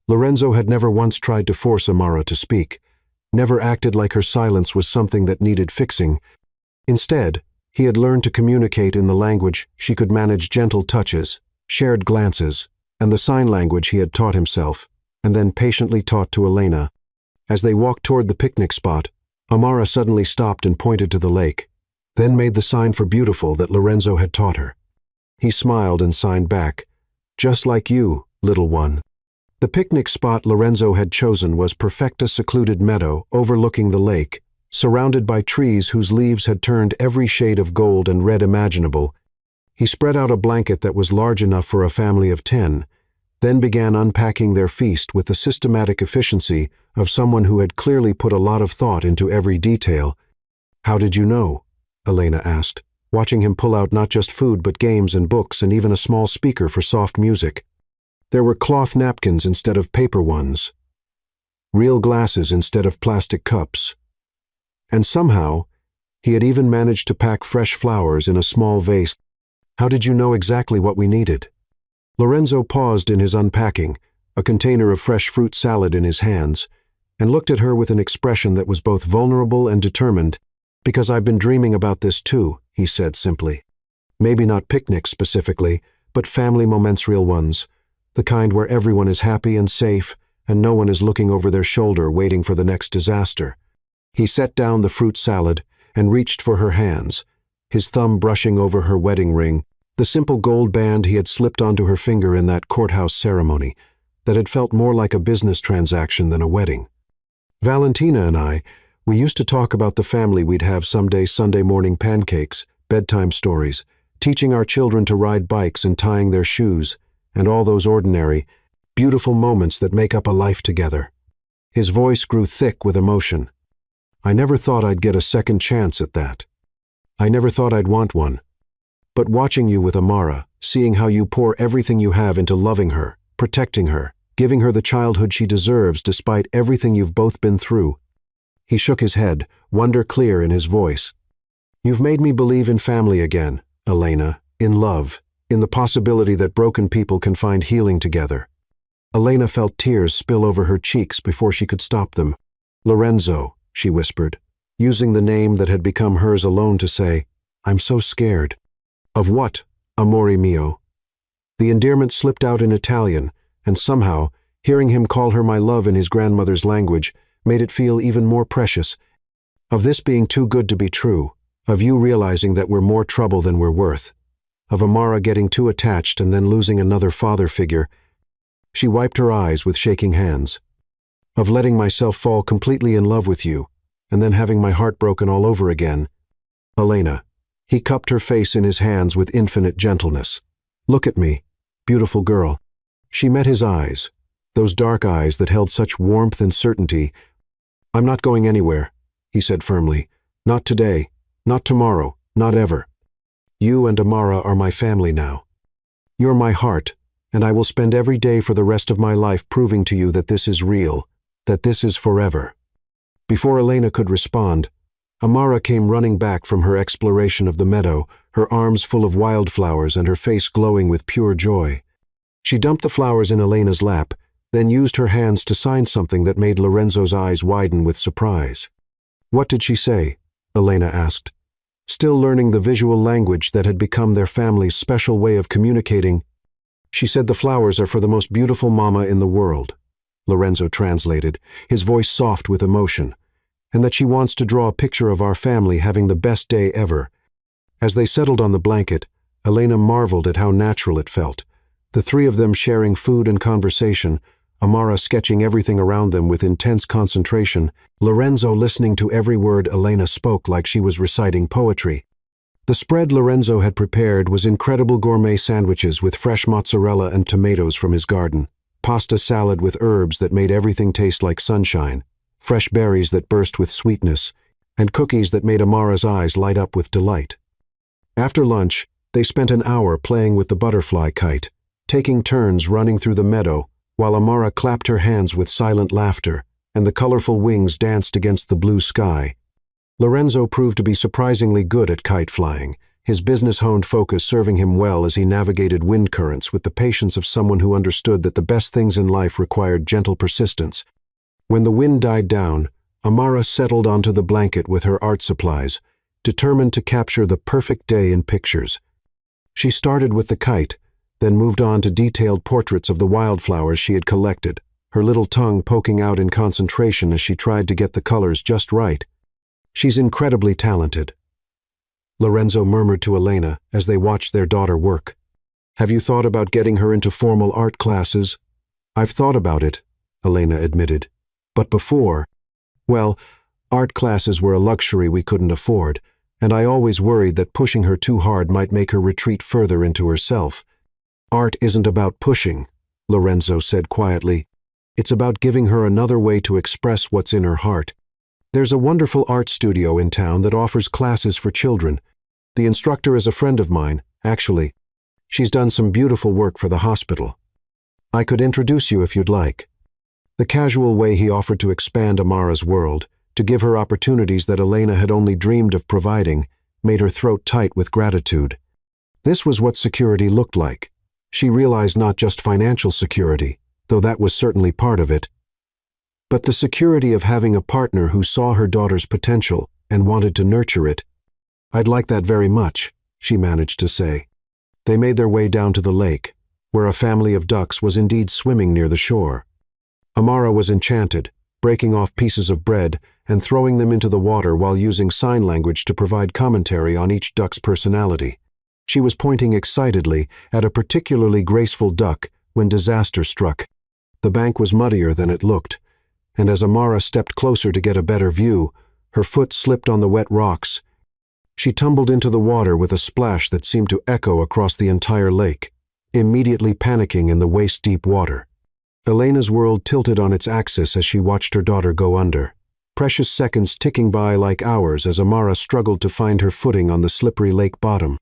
Lorenzo had never once tried to force Amara to speak, never acted like her silence was something that needed fixing. Instead, he had learned to communicate in the language she could manage: gentle touches, shared glances, and the sign language he had taught himself, and then patiently taught to Elena. As they walked toward the picnic spot, Amara suddenly stopped and pointed to the lake, then made the sign for beautiful that Lorenzo had taught her. He smiled and signed back, "Just like you, little one." The picnic spot Lorenzo had chosen was a secluded meadow overlooking the lake, surrounded by trees whose leaves had turned every shade of gold and red imaginable. He spread out a blanket that was large enough for a family of 10, then began unpacking their feast with the systematic efficiency of someone who had clearly put a lot of thought into every detail. "How did you know?" Elena asked, watching him pull out not just food but games and books and even a small speaker for soft music. There were cloth napkins instead of paper ones, real glasses instead of plastic cups. And somehow, he had even managed to pack fresh flowers in a small vase. "How did you know exactly what we needed?" Lorenzo paused in his unpacking, a container of fresh fruit salad in his hands, and looked at her with an expression that was both vulnerable and determined. "Because I've been dreaming about this too," he said simply. "Maybe not picnics specifically, but family moments, real ones. The kind where everyone is happy and safe, and no one is looking over their shoulder waiting for the next disaster." He set down the fruit salad and reached for her hands, his thumb brushing over her wedding ring, the simple gold band he had slipped onto her finger in that courthouse ceremony that had felt more like a business transaction than a wedding. "Valentina and we used to talk about the family we'd have someday: Sunday morning pancakes, bedtime stories, teaching our children to ride bikes and tying their shoes, and all those ordinary, beautiful moments that make up a life together." His voice grew thick with emotion. I never thought I'd get a second chance at that. I never thought I'd want one. But watching you with Amara, seeing how you pour everything you have into loving her, protecting her, giving her the childhood she deserves despite everything you've both been through." He shook his head, wonder clear in his voice. "You've made me believe in family again, Elena, in love, in the possibility that broken people can find healing together." Elena felt tears spill over her cheeks before she could stop them. "Lorenzo," she whispered, using the name that had become hers alone to say, "I'm so scared." "Of what, amore mio?" The endearment slipped out in Italian, and somehow, hearing him call her my love in his grandmother's language, made it feel even more precious. "Of this being too good to be true, of you realizing that we're more trouble than we're worth, of Amara getting too attached and then losing another father figure." She wiped her eyes with shaking hands. "Of letting myself fall completely in love with you, and then having my heart broken all over again." "Elena." He cupped her face in his hands with infinite gentleness. "Look at me, beautiful girl." She met his eyes, those dark eyes that held such warmth and certainty. "I'm not going anywhere," he said firmly. "Not today, not tomorrow, not ever. You and Amara are my family now. You're my heart, and I will spend every day for the rest of my life proving to you that this is real, that this is forever." Before Elena could respond, Amara came running back from her exploration of the meadow, her arms full of wildflowers and her face glowing with pure joy. She dumped the flowers in Elena's lap, then used her hands to sign something that made Lorenzo's eyes widen with surprise. "What did she say?" Elena asked, still learning the visual language that had become their family's special way of communicating. "She said the flowers are for the most beautiful mama in the world," Lorenzo translated, his voice soft with emotion, "and that she wants to draw a picture of our family having the best day ever." As they settled on the blanket, Elena marveled at how natural it felt. The three of them sharing food and conversation, Amara sketching everything around them with intense concentration, Lorenzo listening to every word Elena spoke like she was reciting poetry. The spread Lorenzo had prepared was incredible gourmet sandwiches with fresh mozzarella and tomatoes from his garden, pasta salad with herbs that made everything taste like sunshine, fresh berries that burst with sweetness, and cookies that made Amara's eyes light up with delight. After lunch, they spent an hour playing with the butterfly kite, taking turns running through the meadow, while Amara clapped her hands with silent laughter, and the colorful wings danced against the blue sky. Lorenzo proved to be surprisingly good at kite flying, his business-honed focus serving him well as he navigated wind currents with the patience of someone who understood that the best things in life required gentle persistence. When the wind died down, Amara settled onto the blanket with her art supplies, determined to capture the perfect day in pictures. She started with the kite, then moved on to detailed portraits of the wildflowers she had collected, her little tongue poking out in concentration as she tried to get the colors just right. "She's incredibly talented," Lorenzo murmured to Elena as they watched their daughter work. "Have you thought about getting her into formal art classes?" "I've thought about it," Elena admitted. "But before, well, art classes were a luxury we couldn't afford, and I always worried that pushing her too hard might make her retreat further into herself." "Art isn't about pushing," Lorenzo said quietly. "It's about giving her another way to express what's in her heart. There's a wonderful art studio in town that offers classes for children. The instructor is a friend of mine, actually. She's done some beautiful work for the hospital. I could introduce you if you'd like." The casual way he offered to expand Amara's world, to give her opportunities that Elena had only dreamed of providing, made her throat tight with gratitude. This was what security looked like. She realized not just financial security, though that was certainly part of it, but the security of having a partner who saw her daughter's potential and wanted to nurture it. "I'd like that very much," she managed to say. They made their way down to the lake, where a family of ducks was indeed swimming near the shore. Amara was enchanted, breaking off pieces of bread and throwing them into the water while using sign language to provide commentary on each duck's personality. She was pointing excitedly at a particularly graceful duck when disaster struck. The bank was muddier than it looked, and as Amara stepped closer to get a better view, her foot slipped on the wet rocks. She tumbled into the water with a splash that seemed to echo across the entire lake, immediately panicking in the waist-deep water. Elena's world tilted on its axis as she watched her daughter go under. precious seconds ticking by like hours as Amara struggled to find her footing on the slippery lake bottom.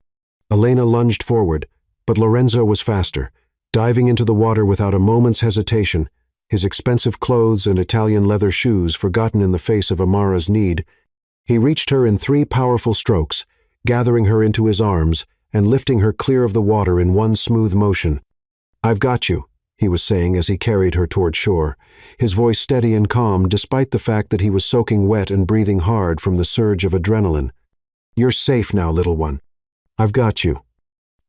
Elena lunged forward, but Lorenzo was faster, diving into the water without a moment's hesitation, his expensive clothes and Italian leather shoes forgotten in the face of Amara's need. He reached her in 3 powerful strokes, gathering her into his arms and lifting her clear of the water in one smooth motion. "I've got you," he was saying as he carried her toward shore, his voice steady and calm despite the fact that he was soaking wet and breathing hard from the surge of adrenaline. "You're safe now, little one. I've got you."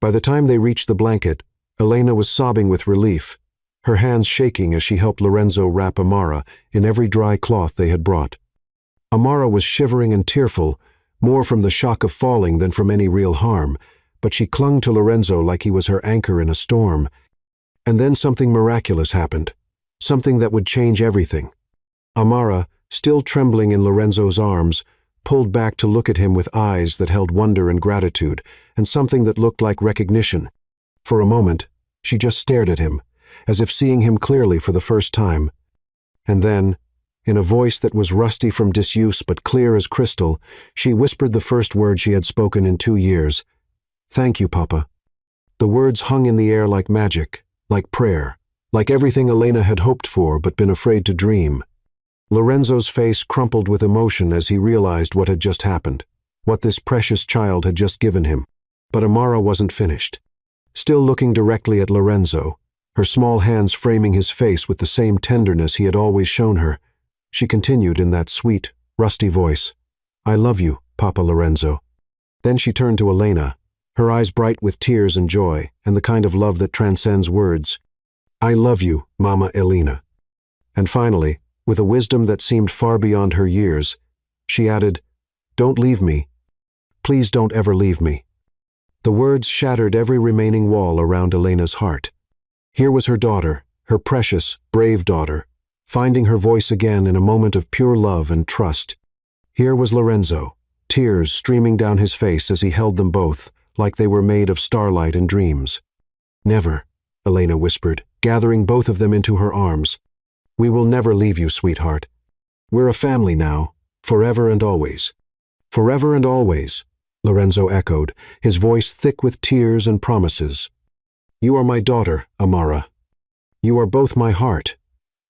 By the time they reached the blanket, Elena was sobbing with relief, her hands shaking as she helped Lorenzo wrap Amara in every dry cloth they had brought. Amara was shivering and tearful, more from the shock of falling than from any real harm, but she clung to Lorenzo like he was her anchor in a storm. And then something miraculous happened, something that would change everything. Amara, still trembling in Lorenzo's arms, pulled back to look at him with eyes that held wonder and gratitude, and something that looked like recognition. For a moment, she just stared at him, as if seeing him clearly for the first time. And then, in a voice that was rusty from disuse but clear as crystal, she whispered the first word she had spoken in 2 years. "Thank you, Papa." The words hung in the air like magic, like prayer, like everything Elena had hoped for but been afraid to dream. Lorenzo's face crumpled with emotion as he realized what had just happened, what this precious child had just given him. But Amara wasn't finished. Still looking directly at Lorenzo, her small hands framing his face with the same tenderness he had always shown her, she continued in that sweet, rusty voice, "I love you, Papa Lorenzo." Then she turned to Elena, her eyes bright with tears and joy, and the kind of love that transcends words. "I love you, Mama Elena." And finally, with a wisdom that seemed far beyond her years, she added, "Don't leave me. Please don't ever leave me." The words shattered every remaining wall around Elena's heart. Here was her daughter, her precious, brave daughter, finding her voice again in a moment of pure love and trust. Here was Lorenzo, tears streaming down his face as he held them both, like they were made of starlight and dreams. "Never," Elena whispered, gathering both of them into her arms. "We will never leave you, sweetheart. We're a family now, forever and always." "Forever and always," Lorenzo echoed, his voice thick with tears and promises. "You are my daughter, Amara. You are both my heart,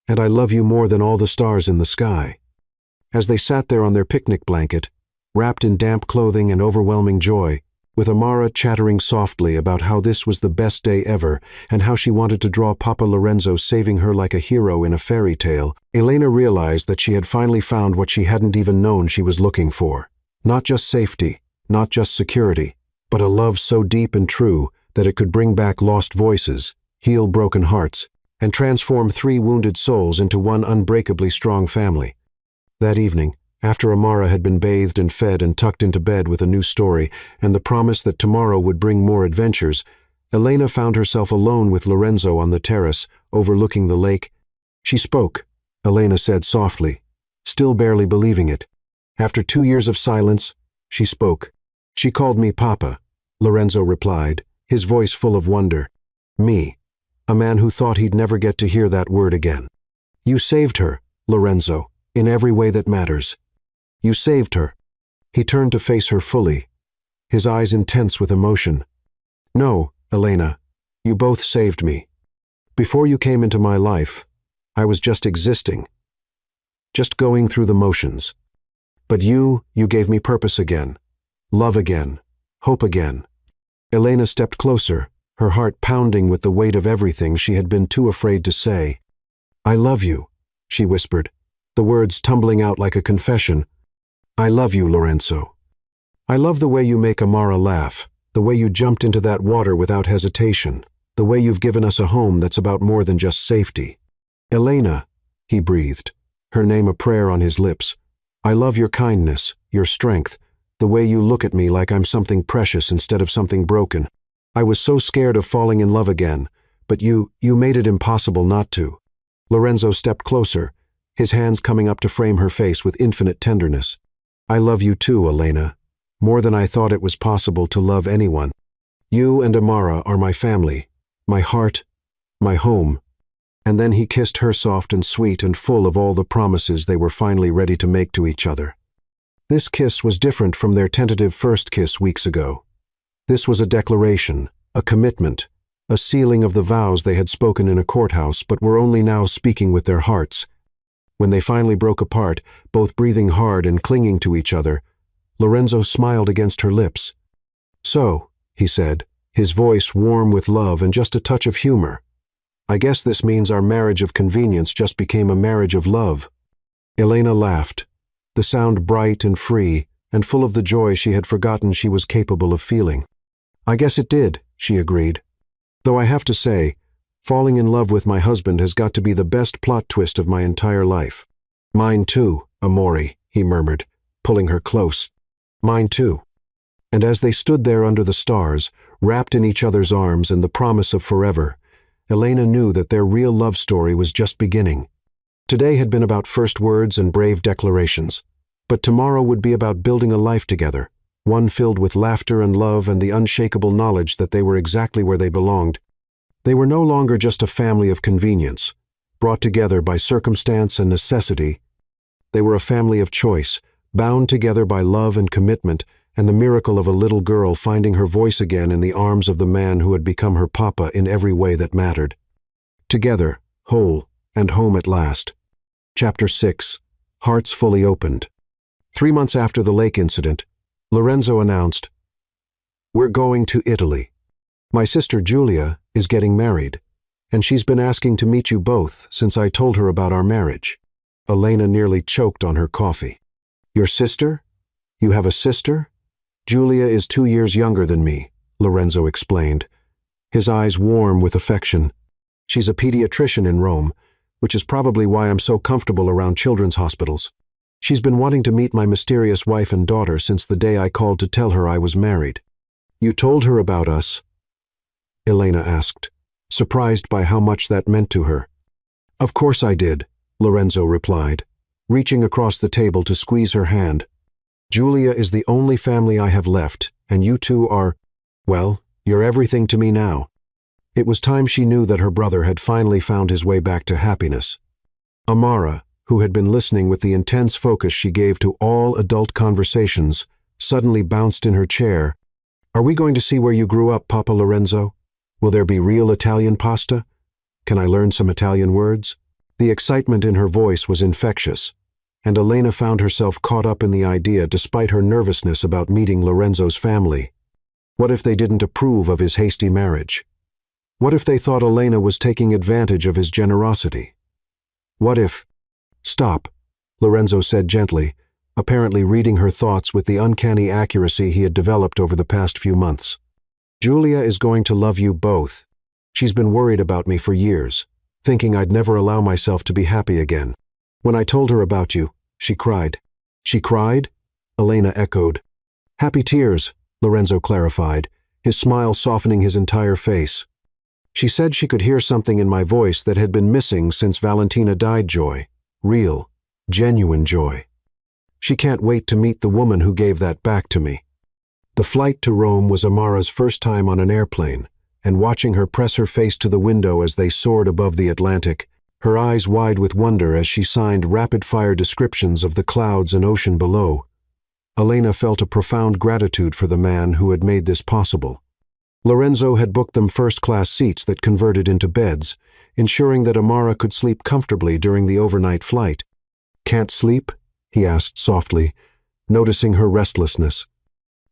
and I love you more than all the stars in the sky." As they sat there on their picnic blanket, wrapped in damp clothing and overwhelming joy, with Amara chattering softly about how this was the best day ever and how she wanted to draw Papa Lorenzo saving her like a hero in a fairy tale, Elena realized that she had finally found what she hadn't even known she was looking for. Not just safety, not just security, but a love so deep and true that it could bring back lost voices, heal broken hearts, and transform 3 wounded souls into one unbreakably strong family. That evening, after Amara had been bathed and fed and tucked into bed with a new story and the promise that tomorrow would bring more adventures, Elena found herself alone with Lorenzo on the terrace, overlooking the lake. "She spoke," Elena said softly, still barely believing it. After 2 years of silence, she spoke. "She called me Papa," Lorenzo replied, his voice full of wonder. "Me, a man who thought he'd never get to hear that word again. You saved her, Lorenzo, in every way that matters. You saved her." He turned to face her fully, his eyes intense with emotion. "No, Elena, you both saved me. Before you came into my life, I was just existing, just going through the motions. But you gave me purpose again, love again, hope again." Elena stepped closer, her heart pounding with the weight of everything she had been too afraid to say. "I love you," she whispered, the words tumbling out like a confession. "I love you, Lorenzo. I love the way you make Amara laugh, the way you jumped into that water without hesitation, the way you've given us a home that's about more than just safety." "Elena," he breathed, her name a prayer on his lips. "I love your kindness, your strength, the way you look at me like I'm something precious instead of something broken. I was so scared of falling in love again, but you made it impossible not to." Lorenzo stepped closer, his hands coming up to frame her face with infinite tenderness. "I love you too, Elena, more than I thought it was possible to love anyone. You and Amara are my family, my heart, my home. And then he kissed her soft and sweet and full of all the promises they were finally ready to make to each other. This kiss was different from their tentative first kiss weeks ago. This was a declaration, a commitment, a sealing of the vows they had spoken in a courthouse but were only now speaking with their hearts. When they finally broke apart, both breathing hard and clinging to each other, Lorenzo smiled against her lips. "So," he said, his voice warm with love and just a touch of humor, "I guess this means our marriage of convenience just became a marriage of love." Elena laughed, the sound bright and free and full of the joy she had forgotten she was capable of feeling. "I guess it did," she agreed. "Though I have to say, falling in love with my husband has got to be the best plot twist of my entire life." "Mine too, Amore," he murmured, pulling her close. "Mine too." And as they stood there under the stars, wrapped in each other's arms and the promise of forever, Elena knew that their real love story was just beginning. Today had been about first words and brave declarations, but tomorrow would be about building a life together, one filled with laughter and love and the unshakable knowledge that they were exactly where they belonged. They were no longer just a family of convenience, brought together by circumstance and necessity. They were a family of choice, bound together by love and commitment, and the miracle of a little girl finding her voice again in the arms of the man who had become her papa in every way that mattered. Together, whole, and home at last. Chapter 6. Hearts Fully Opened. 3 months after the lake incident, Lorenzo announced, "We're going to Italy. My sister Giulia is getting married, and she's been asking to meet you both since I told her about our marriage." Elena nearly choked on her coffee. "Your sister? You have a sister?" "Giulia is 2 years younger than me," Lorenzo explained, his eyes warm with affection. "She's a pediatrician in Rome, which is probably why I'm so comfortable around children's hospitals. She's been wanting to meet my mysterious wife and daughter since the day I called to tell her I was married." "You told her about us?" Elena asked, surprised by how much that meant to her. "Of course I did," Lorenzo replied, reaching across the table to squeeze her hand. "Giulia is the only family I have left, and you two are, well, you're everything to me now." It was time she knew that her brother had finally found his way back to happiness. Amara, who had been listening with the intense focus she gave to all adult conversations, suddenly bounced in her chair. "Are we going to see where you grew up, Papa Lorenzo? Will there be real Italian pasta? Can I learn some Italian words?" The excitement in her voice was infectious, and Elena found herself caught up in the idea despite her nervousness about meeting Lorenzo's family. What if they didn't approve of his hasty marriage? What if they thought Elena was taking advantage of his generosity? What if— "Stop," Lorenzo said gently, apparently reading her thoughts with the uncanny accuracy he had developed over the past few months. "Giulia is going to love you both. She's been worried about me for years, thinking I'd never allow myself to be happy again. When I told her about you, she cried." "She cried?" Elena echoed. "Happy tears," Lorenzo clarified, his smile softening his entire face. "She said she could hear something in my voice that had been missing since Valentina died. Joy. Real, genuine joy. She can't wait to meet the woman who gave that back to me." The flight to Rome was Amara's first time on an airplane, and watching her press her face to the window as they soared above the Atlantic, her eyes wide with wonder as she signed rapid-fire descriptions of the clouds and ocean below, Elena felt a profound gratitude for the man who had made this possible. Lorenzo had booked them first-class seats that converted into beds, ensuring that Amara could sleep comfortably during the overnight flight. "Can't sleep?" he asked softly, noticing her restlessness.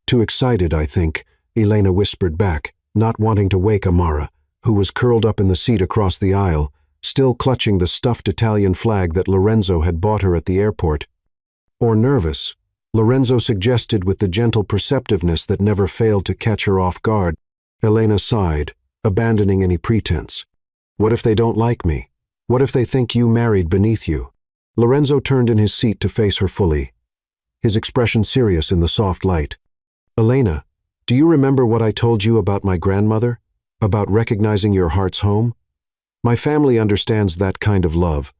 "Too excited, I think," Elena whispered back, not wanting to wake Amara, who was curled up in the seat across the aisle, still clutching the stuffed Italian flag that Lorenzo had bought her at the airport. "Or nervous," Lorenzo suggested with the gentle perceptiveness that never failed to catch her off guard. Elena sighed, abandoning any pretense. "What if they don't like me? What if they think you married beneath you?" Lorenzo turned in his seat to face her fully, his expression serious in the soft light. "Elena, do you remember what I told you about my grandmother? About recognizing your heart's home? My family understands that kind of love.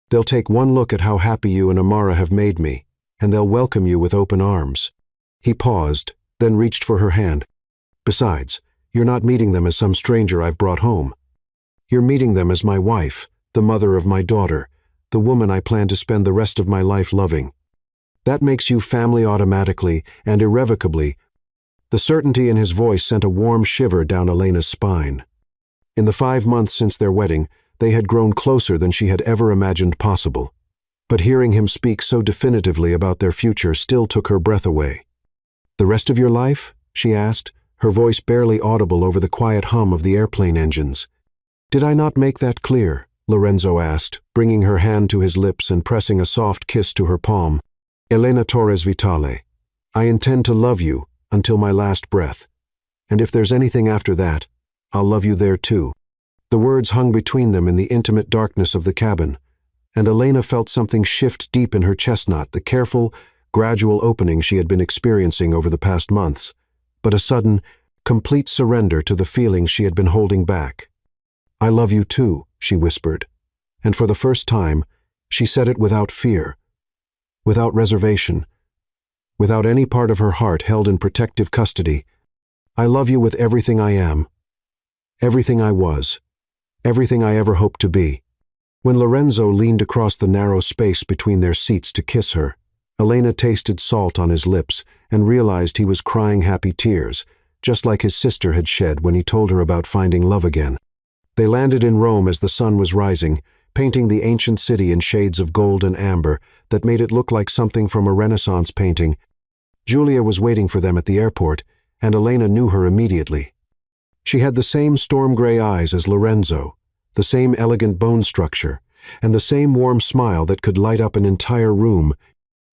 They'll take one look at how happy you and Amara have made me, and they'll welcome you with open arms." He paused, then reached for her hand. "Besides, you're not meeting them as some stranger I've brought home. You're meeting them as my wife, the mother of my daughter, the woman I plan to spend the rest of my life loving. That makes you family automatically and irrevocably." The certainty in his voice sent a warm shiver down Elena's spine. In the 5 months since their wedding, they had grown closer than she had ever imagined possible. But hearing him speak so definitively about their future still took her breath away. "The rest of your life?" she asked, her voice barely audible over the quiet hum of the airplane engines. "Did I not make that clear?" Lorenzo asked, bringing her hand to his lips and pressing a soft kiss to her palm. "Elena Torres Vitale, I intend to love you until my last breath. And if there's anything after that, I'll love you there too." The words hung between them in the intimate darkness of the cabin, and Elena felt something shift deep in her chestnut, the careful, gradual opening she had been experiencing over the past months, but a sudden, complete surrender to the feelings she had been holding back. "I love you too," she whispered, and for the first time, she said it without fear, without reservation, without any part of her heart held in protective custody. "I love you with everything I am, everything I was, everything I ever hoped to be." When Lorenzo leaned across the narrow space between their seats to kiss her, Elena tasted salt on his lips and realized he was crying happy tears, just like his sister had shed when he told her about finding love again. They landed in Rome as the sun was rising, painting the ancient city in shades of gold and amber that made it look like something from a Renaissance painting. Julia was waiting for them at the airport, and Elena knew her immediately. She had the same storm-gray eyes as Lorenzo, the same elegant bone structure, and the same warm smile that could light up an entire room.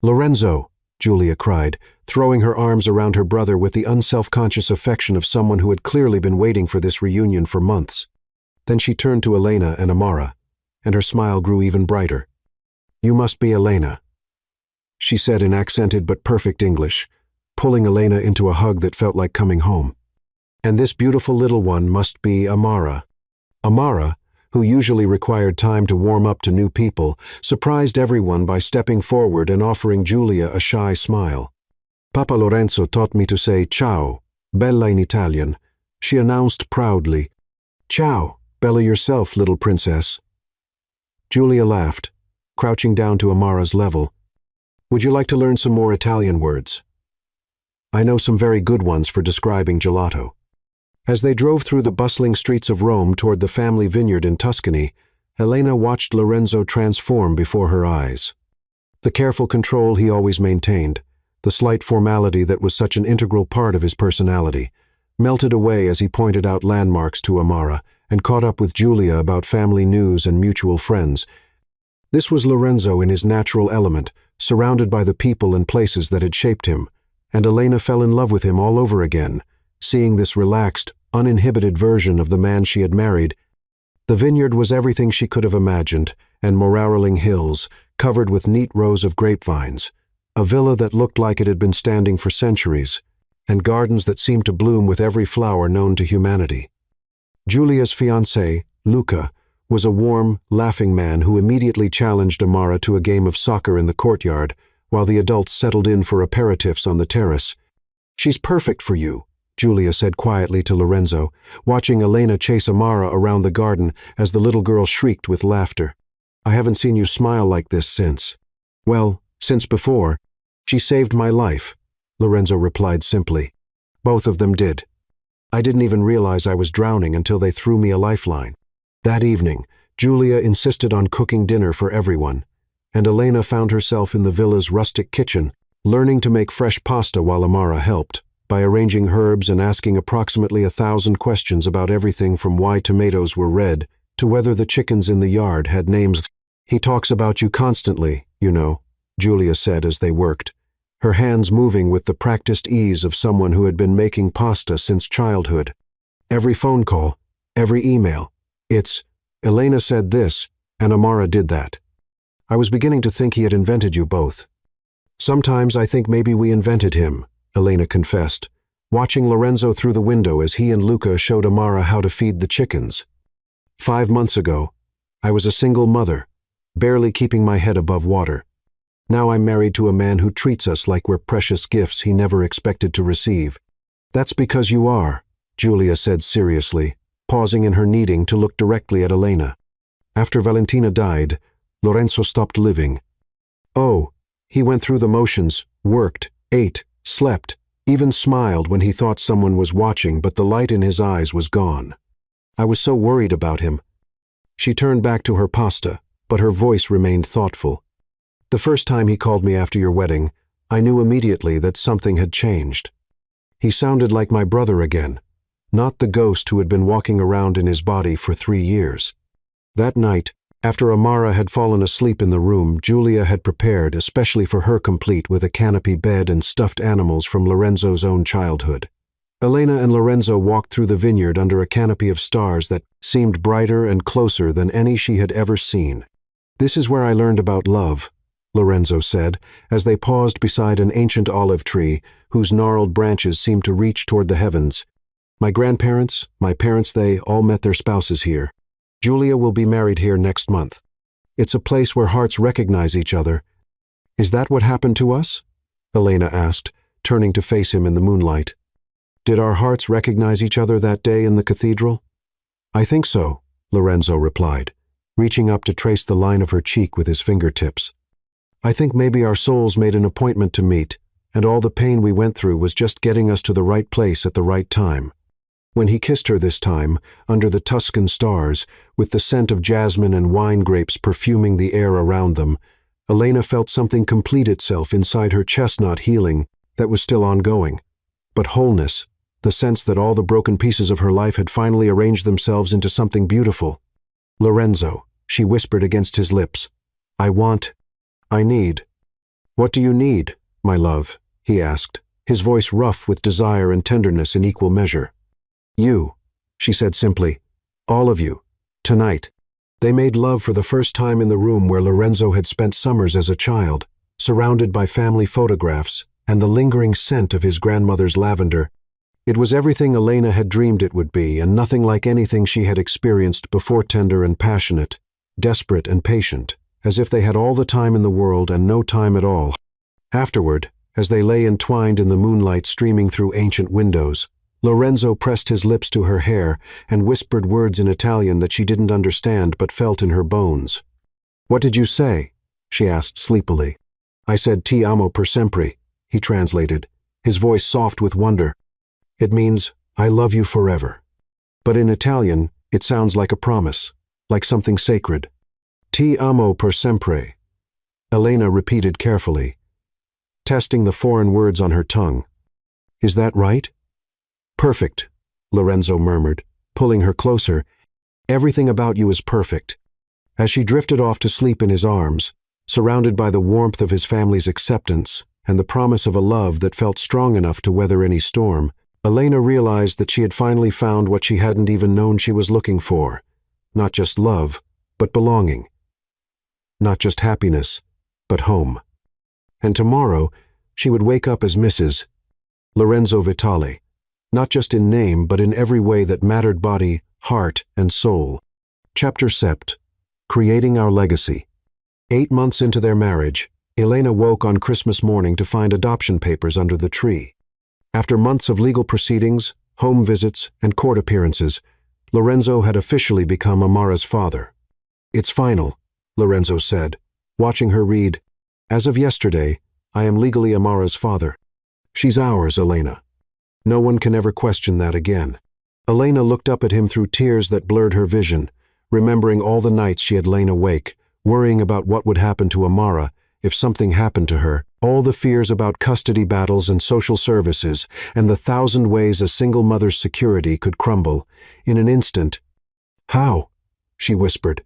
"Lorenzo!" Julia cried, throwing her arms around her brother with the unself-conscious affection of someone who had clearly been waiting for this reunion for months. Then she turned to Elena and Amara, and her smile grew even brighter. "You must be Elena," she said in accented but perfect English, pulling Elena into a hug that felt like coming home. "And this beautiful little one must be Amara." Amara, who usually required time to warm up to new people, surprised everyone by stepping forward and offering Julia a shy smile. "Papa Lorenzo taught me to say ciao, bella in Italian," she announced proudly. "Ciao, bella yourself, little princess." Julia laughed, crouching down to Amara's level. "Would you like to learn some more Italian words? I know some very good ones for describing gelato." As they drove through the bustling streets of Rome toward the family vineyard in Tuscany, Elena watched Lorenzo transform before her eyes. The careful control he always maintained, the slight formality that was such an integral part of his personality, melted away as he pointed out landmarks to Amara and caught up with Julia about family news and mutual friends. This was Lorenzo in his natural element, surrounded by the people and places that had shaped him, and Elena fell in love with him all over again, seeing this relaxed, uninhibited version of the man she had married. The vineyard was everything she could have imagined, and morarling hills, covered with neat rows of grapevines, a villa that looked like it had been standing for centuries, and gardens that seemed to bloom with every flower known to humanity. Julia's fiancé, Luca, was a warm, laughing man who immediately challenged Amara to a game of soccer in the courtyard, while the adults settled in for aperitifs on the terrace. "She's perfect for you," Julia said quietly to Lorenzo, watching Elena chase Amara around the garden as the little girl shrieked with laughter. "I haven't seen you smile like this since." "Well, since before. She saved my life," Lorenzo replied simply. "Both of them did. I didn't even realize I was drowning until they threw me a lifeline." That evening, Julia insisted on cooking dinner for everyone, and Elena found herself in the villa's rustic kitchen, learning to make fresh pasta while Amara helped, by arranging herbs and asking approximately 1,000 questions about everything from why tomatoes were red to whether the chickens in the yard had names. "He talks about you constantly, you know," Julia said as they worked, her hands moving with the practiced ease of someone who had been making pasta since childhood. "Every phone call, every email. It's, Elena said this, and Amara did that. I was beginning to think he had invented you both." "Sometimes I think maybe we invented him," Elena confessed, watching Lorenzo through the window as he and Luca showed Amara how to feed the chickens. 5 months ago, I was a single mother, barely keeping my head above water. Now I'm married to a man who treats us like we're precious gifts he never expected to receive." "That's because you are," Julia said seriously, pausing in her kneading to look directly at Elena. After Valentina died, Lorenzo stopped living. Oh, he went through the motions, worked, ate, slept, even smiled when he thought someone was watching, but the light in his eyes was gone. I was so worried about him. She turned back to her pasta, but her voice remained thoughtful. The first time he called me after your wedding, I knew immediately that something had changed. He sounded like my brother again, not the ghost who had been walking around in his body for 3 years. That night, after Amara had fallen asleep in the room Julia had prepared especially for her, complete with a canopy bed and stuffed animals from Lorenzo's own childhood. Elena and Lorenzo walked through the vineyard under a canopy of stars that seemed brighter and closer than any she had ever seen. "This is where I learned about love," Lorenzo said, as they paused beside an ancient olive tree whose gnarled branches seemed to reach toward the heavens. "My grandparents, my parents, they all met their spouses here. Julia will be married here next month. It's a place where hearts recognize each other." "Is that what happened to us?" Elena asked, turning to face him in the moonlight. "Did our hearts recognize each other that day in the cathedral?" "I think so," Lorenzo replied, reaching up to trace the line of her cheek with his fingertips. "I think maybe our souls made an appointment to meet, and all the pain we went through was just getting us to the right place at the right time." When he kissed her this time, under the Tuscan stars, with the scent of jasmine and wine grapes perfuming the air around them, Elena felt something complete itself inside her chestnut, healing that was still ongoing. But wholeness, the sense that all the broken pieces of her life had finally arranged themselves into something beautiful. "Lorenzo," she whispered against his lips. I need." "What do you need, my love?" he asked, his voice rough with desire and tenderness in equal measure. "You," she said simply. "All of you. Tonight." They made love for the first time in the room where Lorenzo had spent summers as a child, surrounded by family photographs and the lingering scent of his grandmother's lavender. It was everything Elena had dreamed it would be, and nothing like anything she had experienced before. Tender and passionate, desperate and patient, as if they had all the time in the world and no time at all. Afterward, as they lay entwined in the moonlight streaming through ancient windows, Lorenzo pressed his lips to her hair and whispered words in Italian that she didn't understand but felt in her bones. "What did you say?" she asked sleepily. "I said ti amo per sempre," he translated, his voice soft with wonder. "It means, I love you forever. But in Italian, it sounds like a promise, like something sacred." "Ti amo per sempre," Elena repeated carefully, testing the foreign words on her tongue. "Is that right?" "Perfect," Lorenzo murmured, pulling her closer. "Everything about you is perfect." As she drifted off to sleep in his arms, surrounded by the warmth of his family's acceptance and the promise of a love that felt strong enough to weather any storm, Elena realized that she had finally found what she hadn't even known she was looking for. Not just love, but belonging. Not just happiness, but home. And tomorrow, she would wake up as Mrs. Lorenzo Vitale, not just in name, but in every way that mattered: body, heart, and soul. Chapter 7: Creating Our Legacy. 8 months into their marriage, Elena woke on Christmas morning to find adoption papers under the tree. After months of legal proceedings, home visits, and court appearances, Lorenzo had officially become Amara's father. "It's final," Lorenzo said, watching her read, "As of yesterday, I am legally Amara's father. She's ours, Elena. No one can ever question that again." Elena looked up at him through tears that blurred her vision, remembering all the nights she had lain awake, worrying about what would happen to Amara if something happened to her, all the fears about custody battles and social services, and the 1,000 ways a single mother's security could crumble in an instant. "How?" she whispered.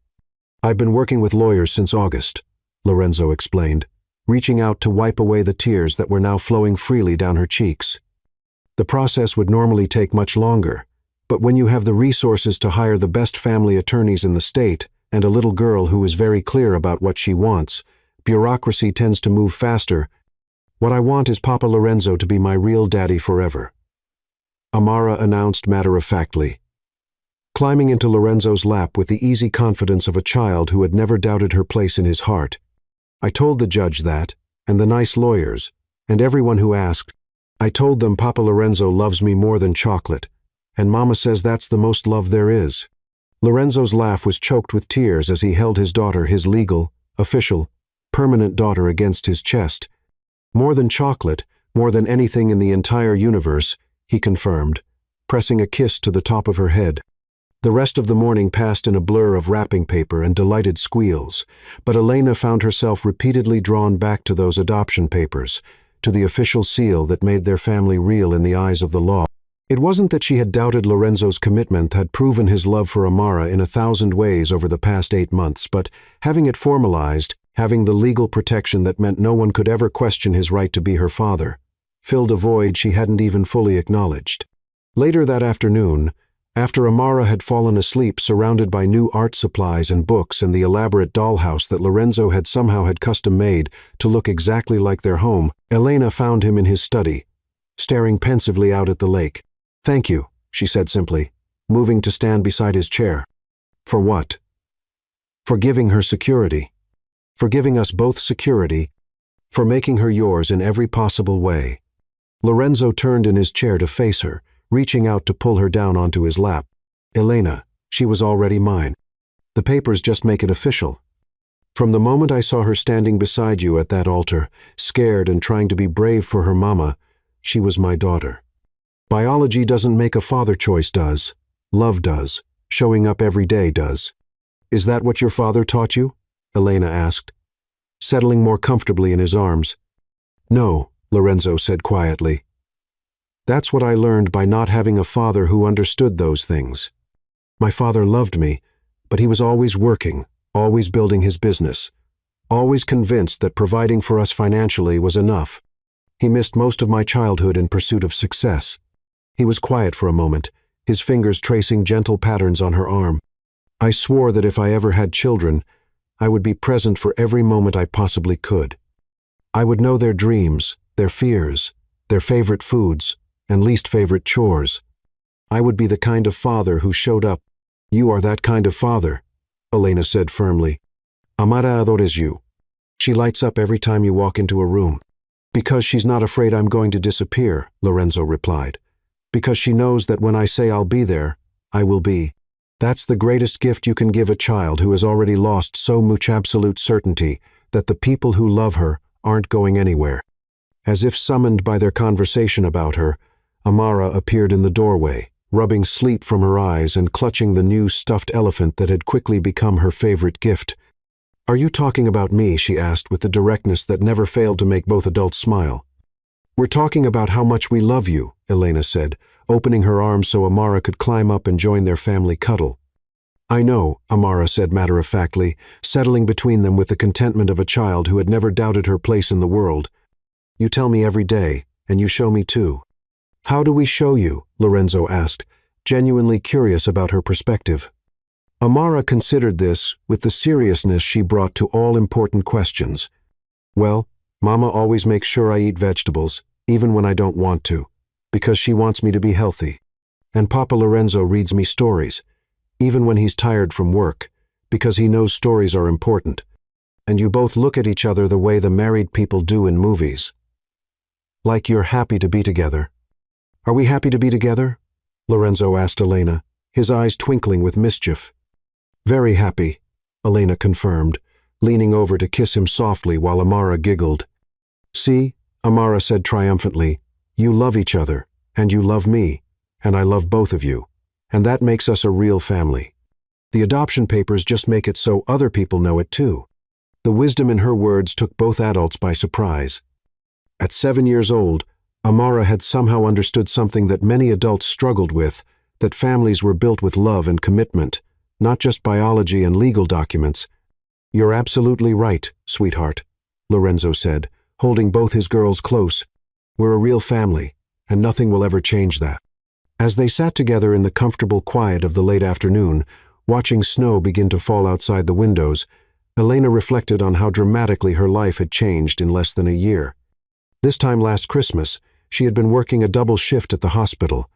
"I've been working with lawyers since August," Lorenzo explained, reaching out to wipe away the tears that were now flowing freely down her cheeks. "The process would normally take much longer, but when you have the resources to hire the best family attorneys in the state and a little girl who is very clear about what she wants, bureaucracy tends to move faster. What I want is Papa Lorenzo to be my real daddy forever," Amara announced matter-of-factly, climbing into Lorenzo's lap with the easy confidence of a child who had never doubted her place in his heart. "I told the judge that, and the nice lawyers, and everyone who asked. I told them Papa Lorenzo loves me more than chocolate, and Mama says that's the most love there is." Lorenzo's laugh was choked with tears as he held his daughter, his legal, official, permanent daughter, against his chest. More than chocolate, more than anything in the entire universe, he confirmed, pressing a kiss to the top of her head. The rest of the morning passed in a blur of wrapping paper and delighted squeals, but Elena found herself repeatedly drawn back to those adoption papers, to the official seal that made their family real in the eyes of the law. It wasn't that she had doubted Lorenzo's commitment, had proven his love for Amara in 1,000 ways over the past 8 months, but having it formalized, having the legal protection that meant no one could ever question his right to be her father, filled a void she hadn't even fully acknowledged. Later that afternoon, after Amara had fallen asleep surrounded by new art supplies and books and the elaborate dollhouse that Lorenzo had somehow had custom-made to look exactly like their home, Elena found him in his study, staring pensively out at the lake. "Thank you," she said simply, moving to stand beside his chair. "For what?" "For giving her security. For giving us both security. For making her yours in every possible way." Lorenzo turned in his chair to face her, reaching out to pull her down onto his lap. "Elena, she was already mine. The papers just make it official. From the moment I saw her standing beside you at that altar, scared and trying to be brave for her mama, she was my daughter. Biology doesn't make a father choice, does. Love does. Showing up every day does." "Is that what your father taught you?" Elena asked, settling more comfortably in his arms. "No," Lorenzo said quietly. "That's what I learned by not having a father who understood those things. My father loved me, but he was always working, always building his business, always convinced that providing for us financially was enough. He missed most of my childhood in pursuit of success." He was quiet for a moment, his fingers tracing gentle patterns on her arm. "I swore that if I ever had children, I would be present for every moment I possibly could. I would know their dreams, their fears, their favorite foods, and least favorite chores. I would be the kind of father who showed up." "You are that kind of father," Elena said firmly. "Amara adores you. She lights up every time you walk into a room." "Because she's not afraid I'm going to disappear," Lorenzo replied. "Because she knows that when I say I'll be there, I will be. That's the greatest gift you can give a child who has already lost so much absolute certainty that the people who love her aren't going anywhere." As if summoned by their conversation about her, Amara appeared in the doorway, rubbing sleep from her eyes and clutching the new stuffed elephant that had quickly become her favorite gift. "Are you talking about me?" she asked with the directness that never failed to make both adults smile. "We're talking about how much we love you," Elena said, opening her arms so Amara could climb up and join their family cuddle. "I know," Amara said matter-of-factly, settling between them with the contentment of a child who had never doubted her place in the world. "You tell me every day, and you show me too." "How do we show you?" Lorenzo asked, genuinely curious about her perspective. Amara considered this with the seriousness she brought to all important questions. "Well, Mama always makes sure I eat vegetables, even when I don't want to, because she wants me to be healthy. And Papa Lorenzo reads me stories, even when he's tired from work, because he knows stories are important. And you both look at each other the way the married people do in movies. Like you're happy to be together." "Are we happy to be together?" Lorenzo asked Elena, his eyes twinkling with mischief. "Very happy," Elena confirmed, leaning over to kiss him softly while Amara giggled. "See," Amara said triumphantly, "you love each other, and you love me, and I love both of you, and that makes us a real family. The adoption papers just make it so other people know it too." The wisdom in her words took both adults by surprise. At 7 years old, Amara had somehow understood something that many adults struggled with, that families were built with love and commitment, not just biology and legal documents. "You're absolutely right, sweetheart," Lorenzo said, holding both his girls close. "We're a real family, and nothing will ever change that." As they sat together in the comfortable quiet of the late afternoon, watching snow begin to fall outside the windows, Elena reflected on how dramatically her life had changed in less than a year. This time last Christmas, she had been working a double shift at the hospital,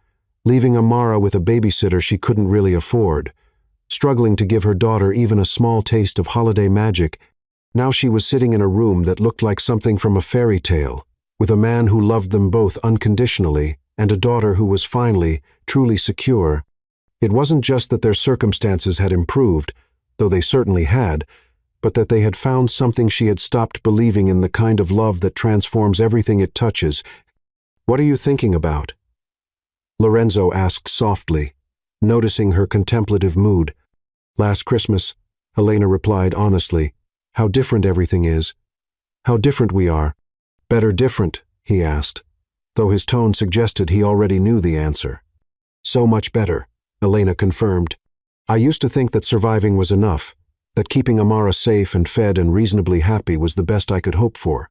leaving Amara with a babysitter she couldn't really afford, struggling to give her daughter even a small taste of holiday magic. Now she was sitting in a room that looked like something from a fairy tale, with a man who loved them both unconditionally and a daughter who was finally, truly secure. It wasn't just that their circumstances had improved, though they certainly had, but that they had found something she had stopped believing in, the kind of love that transforms everything it touches. "What are you thinking about?" Lorenzo asked softly, noticing her contemplative mood. "Last Christmas," Elena replied honestly. "How different everything is. How different we are." "Better different?" he asked, though his tone suggested he already knew the answer. "So much better," Elena confirmed. "I used to think that surviving was enough, that keeping Amara safe and fed and reasonably happy was the best I could hope for.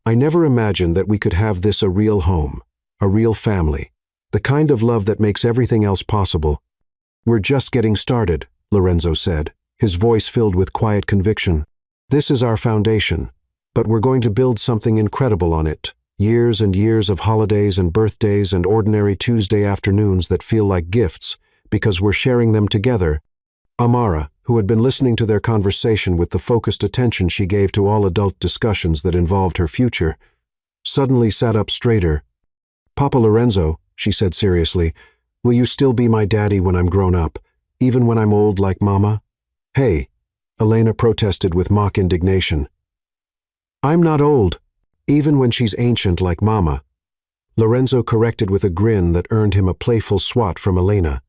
I never imagined that we could have this, a real home, a real family, the kind of love that makes everything else possible." "We're just getting started," Lorenzo said, his voice filled with quiet conviction. "This is our foundation, but we're going to build something incredible on it. Years and years of holidays and birthdays and ordinary Tuesday afternoons that feel like gifts, because we're sharing them together." Amara, who had been listening to their conversation with the focused attention she gave to all adult discussions that involved her future, suddenly sat up straighter. "Papa Lorenzo," she said seriously, "will you still be my daddy when I'm grown up, even when I'm old like Mama?" "Hey," Elena protested with mock indignation. "I'm not old, even when she's ancient like Mama." Lorenzo corrected with a grin that earned him a playful swat from Elena.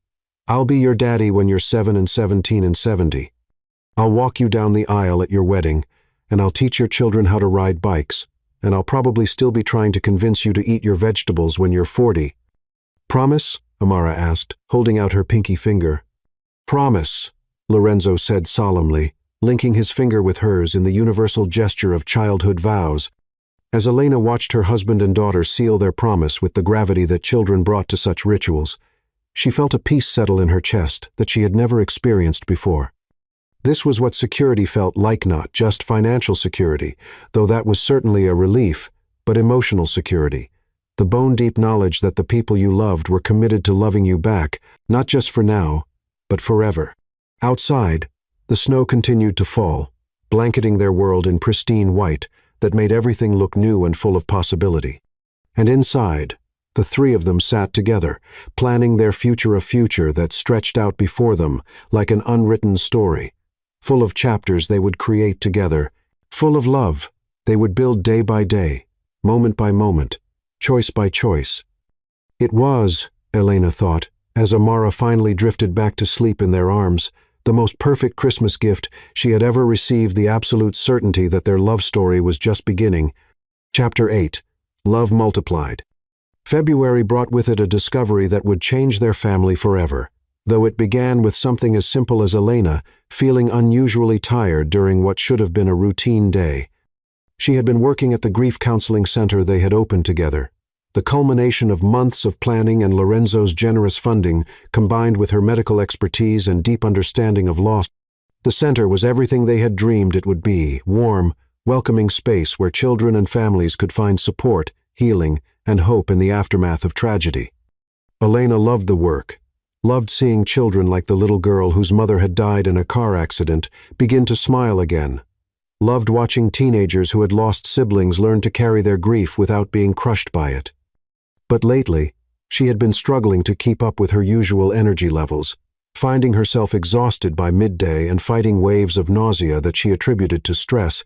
"I'll be your daddy when you're 7 and 17 and 70. I'll walk you down the aisle at your wedding, and I'll teach your children how to ride bikes, and I'll probably still be trying to convince you to eat your vegetables when you're 40. Promise?" Amara asked, holding out her pinky finger. "Promise," Lorenzo said solemnly, linking his finger with hers in the universal gesture of childhood vows. As Elena watched her husband and daughter seal their promise with the gravity that children brought to such rituals, she felt a peace settle in her chest that she had never experienced before. This was what security felt like, not just financial security, though that was certainly a relief, but emotional security. The bone-deep knowledge that the people you loved were committed to loving you back, not just for now, but forever. Outside, the snow continued to fall, blanketing their world in pristine white that made everything look new and full of possibility. And inside, the three of them sat together, planning their future, a future that stretched out before them like an unwritten story, full of chapters they would create together, full of love they would build day by day, moment by moment, choice by choice. It was, Elena thought, as Amara finally drifted back to sleep in their arms, the most perfect Christmas gift she had ever received, the absolute certainty that their love story was just beginning. Chapter 8. Love Multiplied. February brought with it a discovery that would change their family forever, though it began with something as simple as Elena feeling unusually tired during what should have been a routine day. She had been working at the grief counseling center they had opened together, the culmination of months of planning and Lorenzo's generous funding combined with her medical expertise and deep understanding of loss. The center was everything they had dreamed it would be: warm, welcoming space where children and families could find support, healing, and hope in the aftermath of tragedy. Elena loved the work, loved seeing children like the little girl whose mother had died in a car accident begin to smile again, loved watching teenagers who had lost siblings learn to carry their grief without being crushed by it. But lately, she had been struggling to keep up with her usual energy levels, finding herself exhausted by midday and fighting waves of nausea that she attributed to stress.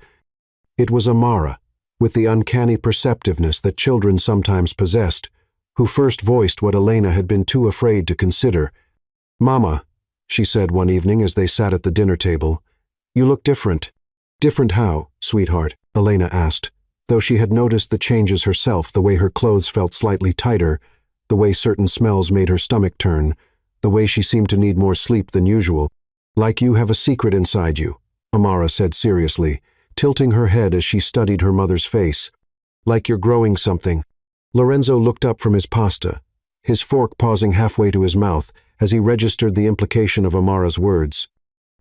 It was Amara, with the uncanny perceptiveness that children sometimes possessed, who first voiced what Elena had been too afraid to consider. "Mama," she said one evening as they sat at the dinner table, "you look different." "Different how, sweetheart?" Elena asked, though she had noticed the changes herself, the way her clothes felt slightly tighter, the way certain smells made her stomach turn, the way she seemed to need more sleep than usual. "Like you have a secret inside you," Amara said seriously, tilting her head as she studied her mother's face. "Like you're growing something." Lorenzo looked up from his pasta, his fork pausing halfway to his mouth as he registered the implication of Amara's words.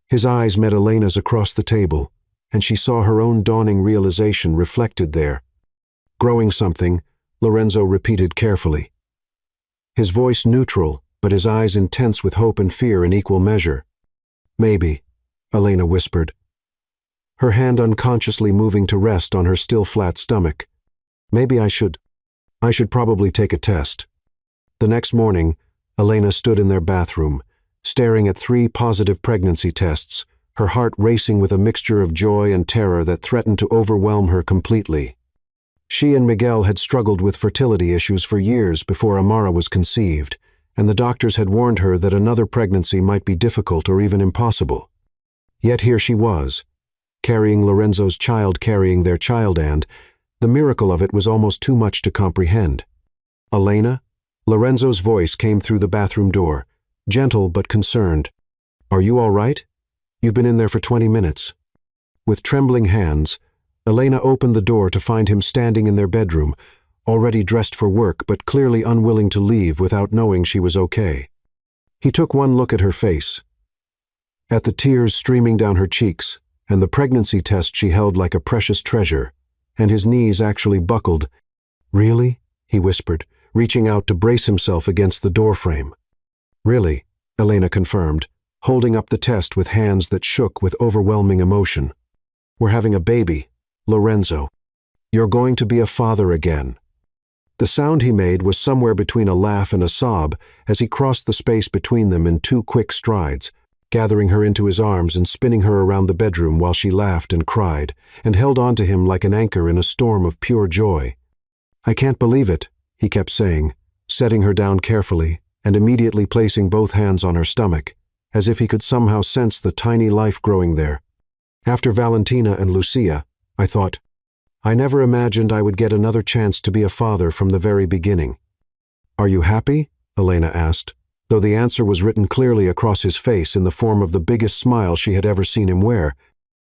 His eyes met Elena's across the table, and she saw her own dawning realization reflected there. "Growing something," Lorenzo repeated carefully. His voice neutral, but his eyes intense with hope and fear in equal measure. "Maybe," Elena whispered, her hand unconsciously moving to rest on her still flat stomach. "Maybe I should probably take a test." The next morning, Elena stood in their bathroom, staring at 3 positive pregnancy tests, her heart racing with a mixture of joy and terror that threatened to overwhelm her completely. She and Miguel had struggled with fertility issues for years before Amara was conceived, and the doctors had warned her that another pregnancy might be difficult or even impossible. Yet here she was, carrying Lorenzo's child, carrying their child, and the miracle of it was almost too much to comprehend. "Elena?" Lorenzo's voice came through the bathroom door, gentle but concerned. "Are you all right? You've been in there for 20 minutes. With trembling hands, Elena opened the door to find him standing in their bedroom, already dressed for work but clearly unwilling to leave without knowing she was okay. He took one look at her face, at the tears streaming down her cheeks, and the pregnancy test she held like a precious treasure, and his knees actually buckled. "Really?" he whispered, reaching out to brace himself against the doorframe. "Really," Elena confirmed, holding up the test with hands that shook with overwhelming emotion. "We're having a baby, Lorenzo. You're going to be a father again." The sound he made was somewhere between a laugh and a sob as he crossed the space between them in 2 quick strides, gathering her into his arms and spinning her around the bedroom while she laughed and cried, and held on to him like an anchor in a storm of pure joy. "I can't believe it," he kept saying, setting her down carefully and immediately placing both hands on her stomach, as if he could somehow sense the tiny life growing there. "After Valentina and Lucia, I thought, I never imagined I would get another chance to be a father from the very beginning." "Are you happy?" Elena asked, though the answer was written clearly across his face in the form of the biggest smile she had ever seen him wear.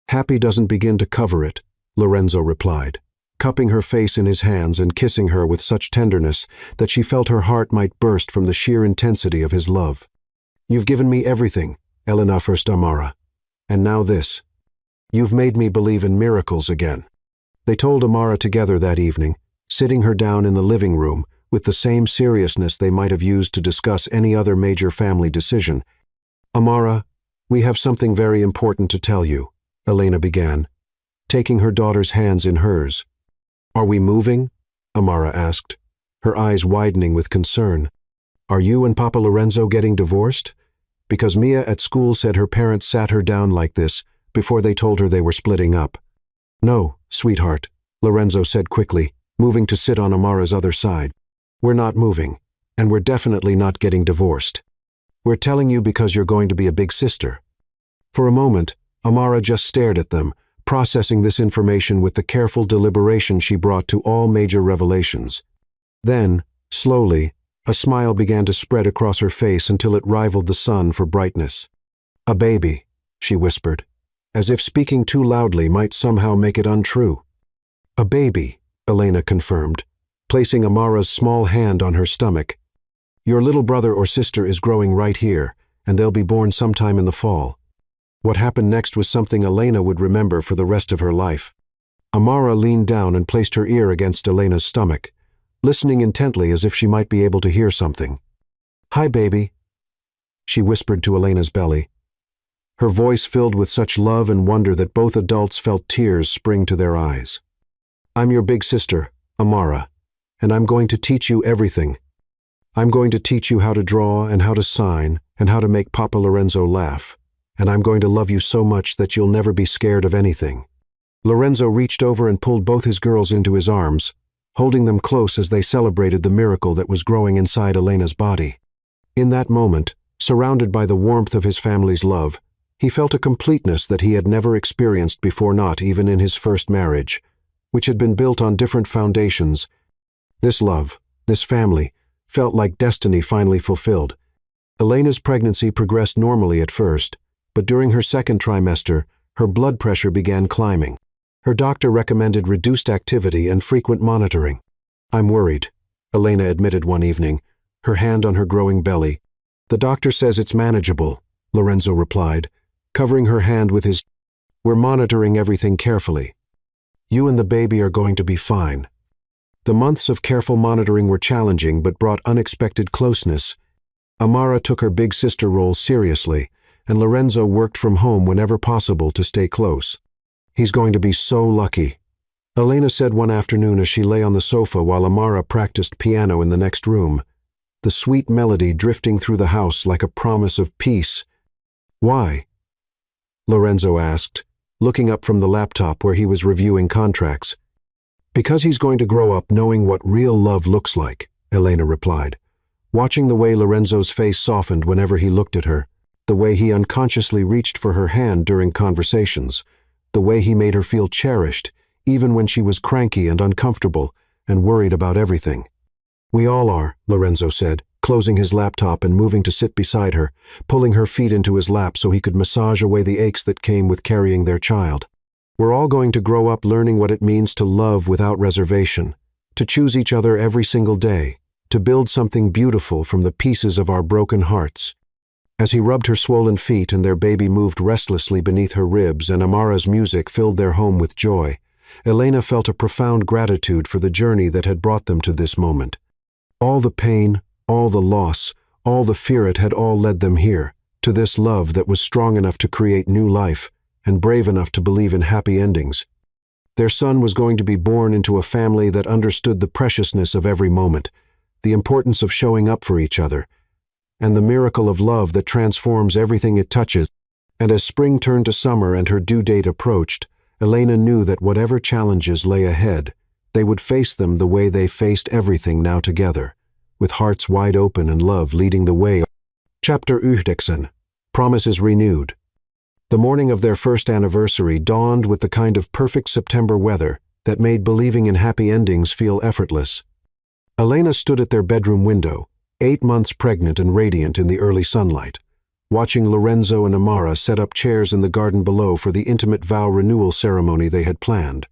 "Happy doesn't begin to cover it," Lorenzo replied, cupping her face in his hands and kissing her with such tenderness that she felt her heart might burst from the sheer intensity of his love. "You've given me everything, Elena first Amara. And now this. You've made me believe in miracles again." They told Amara together that evening, sitting her down in the living room with the same seriousness they might have used to discuss any other major family decision. "Amara, we have something very important to tell you," Elena began, taking her daughter's hands in hers. "Are we moving?" Amara asked, her eyes widening with concern. "Are you and Papa Lorenzo getting divorced? Because Mia at school said her parents sat her down like this before they told her they were splitting up." "No, sweetheart," Lorenzo said quickly, moving to sit on Amara's other side. "We're not moving, and we're definitely not getting divorced. We're telling you because you're going to be a big sister." For a moment, Amara just stared at them, processing this information with the careful deliberation she brought to all major revelations. Then, slowly, a smile began to spread across her face until it rivaled the sun for brightness. "A baby," she whispered, as if speaking too loudly might somehow make it untrue. "A baby," Elena confirmed, placing Amara's small hand on her stomach. "Your little brother or sister is growing right here, and they'll be born sometime in the fall." What happened next was something Elena would remember for the rest of her life. Amara leaned down and placed her ear against Elena's stomach, listening intently as if she might be able to hear something. "Hi, baby," she whispered to Elena's belly, her voice filled with such love and wonder that both adults felt tears spring to their eyes. "I'm your big sister, Amara, and I'm going to teach you everything. I'm going to teach you how to draw and how to sign and how to make Papa Lorenzo laugh, and I'm going to love you so much that you'll never be scared of anything." Lorenzo reached over and pulled both his girls into his arms, holding them close as they celebrated the miracle that was growing inside Elena's body. In that moment, surrounded by the warmth of his family's love, he felt a completeness that he had never experienced before, not even in his first marriage, which had been built on different foundations. This love, this family, felt like destiny finally fulfilled. Elena's pregnancy progressed normally at first, but during her second trimester, her blood pressure began climbing. Her doctor recommended reduced activity and frequent monitoring. "I'm worried," Elena admitted one evening, her hand on her growing belly. "The doctor says it's manageable," Lorenzo replied, covering her hand with his. "We're monitoring everything carefully. You and the baby are going to be fine." The months of careful monitoring were challenging but brought unexpected closeness. Amara took her big sister role seriously, and Lorenzo worked from home whenever possible to stay close. "He's going to be so lucky," Elena said one afternoon as she lay on the sofa while Amara practiced piano in the next room. the sweet melody drifting through the house like a promise of peace. "Why?" Lorenzo asked, looking up from the laptop where he was reviewing contracts. "Because he's going to grow up knowing what real love looks like," Elena replied, watching the way Lorenzo's face softened whenever he looked at her, the way he unconsciously reached for her hand during conversations, the way he made her feel cherished, even when she was cranky and uncomfortable and worried about everything. "We all are," Lorenzo said, closing his laptop and moving to sit beside her, pulling her feet into his lap so he could massage away the aches that came with carrying their child. "We're all going to grow up learning what it means to love without reservation, to choose each other every single day, to build something beautiful from the pieces of our broken hearts." As he rubbed her swollen feet and their baby moved restlessly beneath her ribs and Amara's music filled their home with joy, Elena felt a profound gratitude for the journey that had brought them to this moment. All the pain, all the loss, all the fear, it had all led them here, to this love that was strong enough to create new life and brave enough to believe in happy endings. Their son was going to be born into a family that understood the preciousness of every moment, the importance of showing up for each other, and the miracle of love that transforms everything it touches. And as spring turned to summer and her due date approached, Elena knew that whatever challenges lay ahead, they would face them the way they faced everything now together, with hearts wide open and love leading the way. Chapter 18. Promises Renewed. The morning of their first anniversary dawned with the kind of perfect September weather that made believing in happy endings feel effortless. Elena stood at their bedroom window, 8 months pregnant and radiant in the early sunlight, watching Lorenzo and Amara set up chairs in the garden below for the intimate vow renewal ceremony they had planned.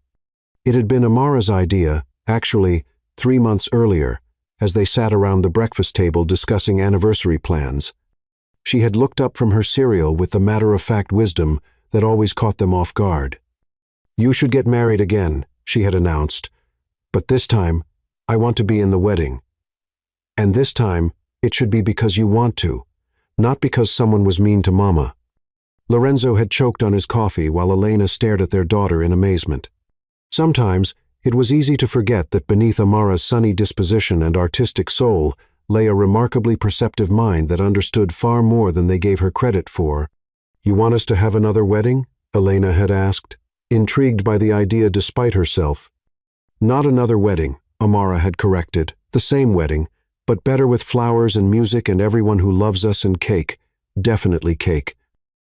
It had been Amara's idea, actually 3 months earlier, as they sat around the breakfast table discussing anniversary plans. She had looked up from her cereal with the matter-of-fact wisdom that always caught them off guard. "You should get married again," she had announced, "but this time, I want to be in the wedding. And this time, it should be because you want to, not because someone was mean to Mama." Lorenzo had choked on his coffee while Elena stared at their daughter in amazement. Sometimes, it was easy to forget that beneath Amara's sunny disposition and artistic soul lay a remarkably perceptive mind that understood far more than they gave her credit for. "You want us to have another wedding?" Elena had asked, intrigued by the idea despite herself. "Not another wedding," Amara had corrected, "the same wedding, but better with flowers and music and everyone who loves us and cake, definitely cake."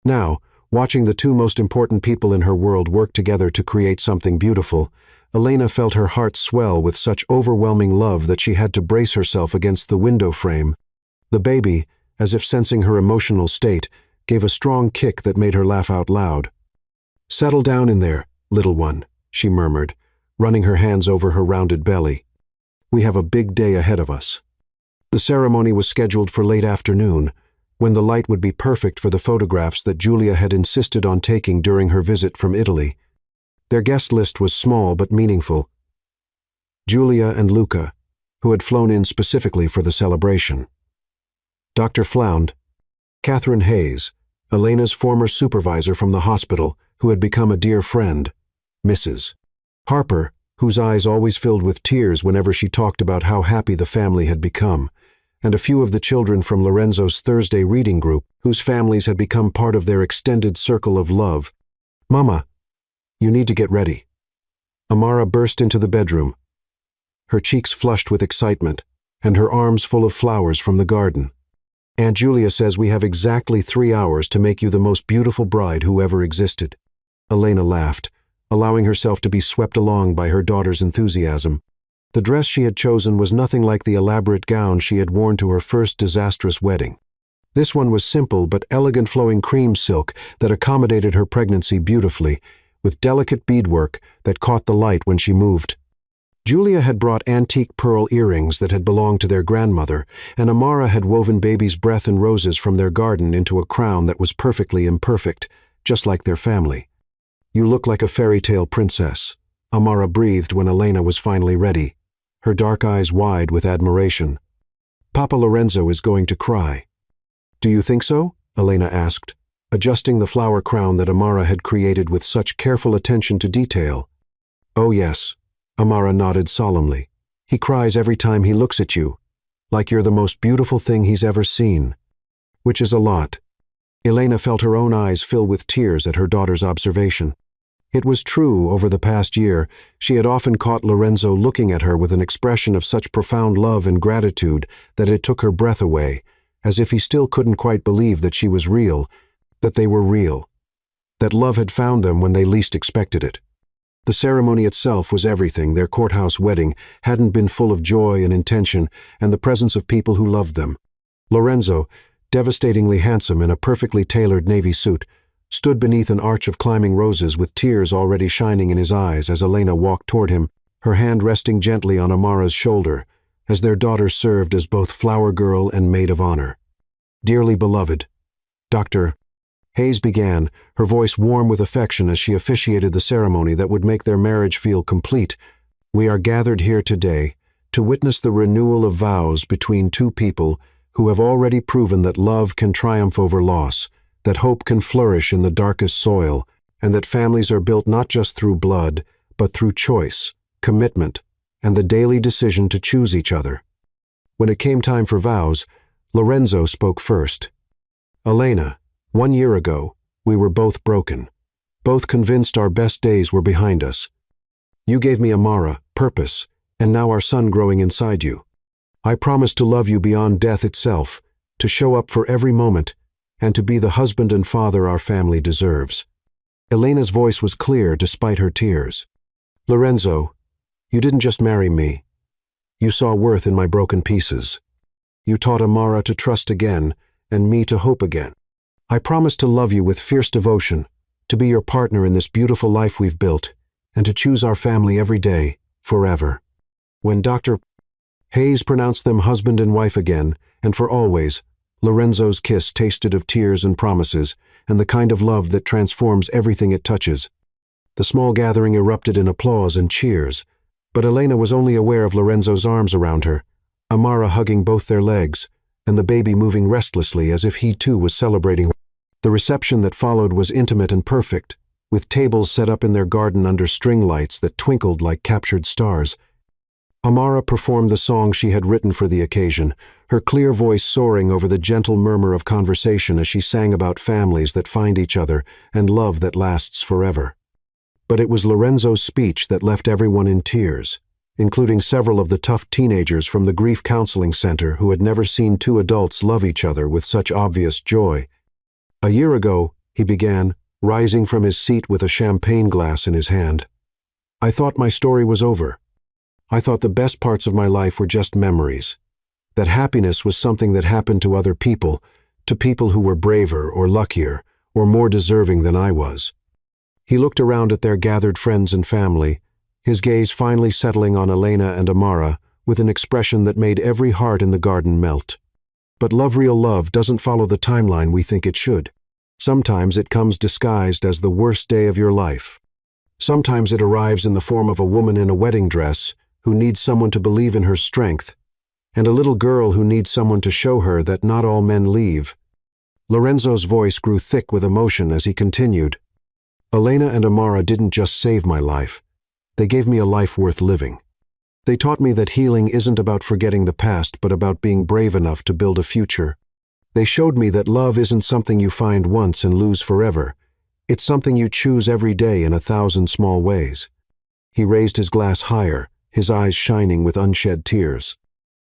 Now, watching the two most important people in her world work together to create something beautiful, Elena felt her heart swell with such overwhelming love that she had to brace herself against the window frame. The baby, as if sensing her emotional state, gave a strong kick that made her laugh out loud. "Settle down in there, little one," she murmured, running her hands over her rounded belly. "We have a big day ahead of us." The ceremony was scheduled for late afternoon, when the light would be perfect for the photographs that Julia had insisted on taking during her visit from Italy. Their guest list was small but meaningful. Julia and Luca, who had flown in specifically for the celebration. Dr. Flound, Catherine Hayes, Elena's former supervisor from the hospital, who had become a dear friend. Mrs. Harper, whose eyes always filled with tears whenever she talked about how happy the family had become, and a few of the children from Lorenzo's Thursday reading group, whose families had become part of their extended circle of love. "Mama, you need to get ready." Amara burst into the bedroom, her cheeks flushed with excitement, and her arms full of flowers from the garden. "Aunt Julia says we have exactly 3 hours to make you the most beautiful bride who ever existed." Elena laughed, allowing herself to be swept along by her daughter's enthusiasm. The dress she had chosen was nothing like the elaborate gown she had worn to her first disastrous wedding. This one was simple but elegant flowing cream silk that accommodated her pregnancy beautifully, with delicate beadwork that caught the light when she moved. Julia had brought antique pearl earrings that had belonged to their grandmother, and Amara had woven baby's breath and roses from their garden into a crown that was perfectly imperfect, just like their family. "You look like a fairy tale princess," Amara breathed when Elena was finally ready, her dark eyes wide with admiration. "Papa Lorenzo is going to cry." "Do you think so?" Elena asked, adjusting the flower crown that Amara had created with such careful attention to detail. "Oh yes," Amara nodded solemnly. "He cries every time he looks at you. like you're the most beautiful thing he's ever seen. Which is a lot. Elena felt her own eyes fill with tears at her daughter's observation. It was true, over the past year, she had often caught Lorenzo looking at her with an expression of such profound love and gratitude that it took her breath away, as if he still couldn't quite believe that she was real, that they were real, that love had found them when they least expected it. The ceremony itself was everything. Their courthouse wedding hadn't been full of joy and intention and the presence of people who loved them. Lorenzo, devastatingly handsome in a perfectly tailored navy suit, stood beneath an arch of climbing roses with tears already shining in his eyes as Elena walked toward him, her hand resting gently on Amara's shoulder, as their daughter served as both flower girl and maid of honor. "Dearly beloved, Dr. Hayes began, her voice warm with affection as she officiated the ceremony that would make their marriage feel complete. "We are gathered here today to witness the renewal of vows between two people who have already proven that love can triumph over loss, that hope can flourish in the darkest soil, and that families are built not just through blood, but through choice, commitment, and the daily decision to choose each other." When it came time for vows, Lorenzo spoke first. "Elena, 1 year ago, we were both broken, both convinced our best days were behind us. You gave me Amara, purpose, and now our son growing inside you. I promise to love you beyond death itself, to show up for every moment, and to be the husband and father our family deserves." Elena's voice was clear despite her tears. "Lorenzo, you didn't just marry me. You saw worth in my broken pieces. You taught Amara to trust again, and me to hope again. I promise to love you with fierce devotion, to be your partner in this beautiful life we've built, and to choose our family every day, forever." When Dr. Hayes pronounced them husband and wife again, and for always, Lorenzo's kiss tasted of tears and promises, and the kind of love that transforms everything it touches. The small gathering erupted in applause and cheers, but Elena was only aware of Lorenzo's arms around her, Amara hugging both their legs, and the baby moving restlessly as if he too was celebrating. The reception that followed was intimate and perfect, with tables set up in their garden under string lights that twinkled like captured stars. Amara performed the song she had written for the occasion, her clear voice soaring over the gentle murmur of conversation as she sang about families that find each other and love that lasts forever. But it was Lorenzo's speech that left everyone in tears, including several of the tough teenagers from the grief counseling center who had never seen two adults love each other with such obvious joy. "A year ago," he began, rising from his seat with a champagne glass in his hand, "I thought my story was over. I thought the best parts of my life were just memories, that happiness was something that happened to other people, to people who were braver or luckier or more deserving than I was." He looked around at their gathered friends and family, his gaze finally settling on Elena and Amara with an expression that made every heart in the garden melt. But real love doesn't follow the timeline we think it should. Sometimes it comes disguised as the worst day of your life. Sometimes it arrives in the form of a woman in a wedding dress who needs someone to believe in her strength, and a little girl who needs someone to show her that not all men leave. Lorenzo's voice grew thick with emotion as he continued. "Elena and Amara didn't just save my life. They gave me a life worth living. They taught me that healing isn't about forgetting the past, but about being brave enough to build a future. They showed me that love isn't something you find once and lose forever. It's something you choose every day in 1,000 small ways." He raised his glass higher, his eyes shining with unshed tears.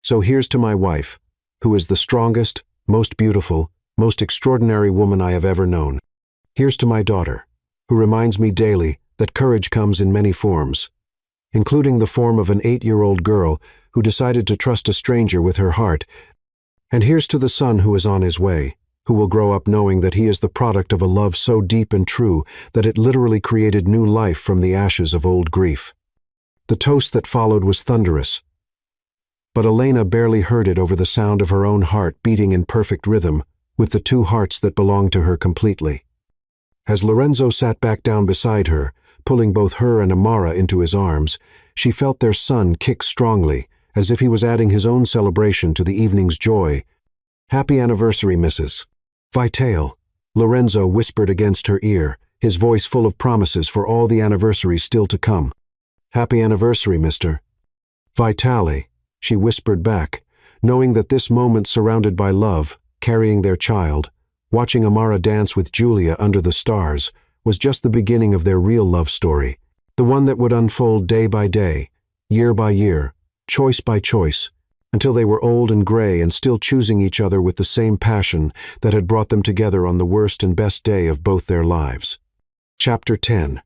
"So here's to my wife, who is the strongest, most beautiful, most extraordinary woman I have ever known. Here's to my daughter, who reminds me daily that courage comes in many forms, including the form of an 8-year-old girl who decided to trust a stranger with her heart. And here's to the son who is on his way, who will grow up knowing that he is the product of a love so deep and true that it literally created new life from the ashes of old grief." The toast that followed was thunderous, but Elena barely heard it over the sound of her own heart beating in perfect rhythm with the two hearts that belonged to her completely. As Lorenzo sat back down beside her, pulling both her and Amara into his arms, she felt their son kick strongly, as if he was adding his own celebration to the evening's joy. "Happy anniversary, Mrs. Vitale," Lorenzo whispered against her ear, his voice full of promises for all the anniversaries still to come. "Happy anniversary, Mr. Vitale," she whispered back, knowing that this moment surrounded by love, carrying their child, watching Amara dance with Julia under the stars, was just the beginning of their real love story, the one that would unfold day by day, year by year, choice by choice, until they were old and gray and still choosing each other with the same passion that had brought them together on the worst and best day of both their lives. Chapter 10.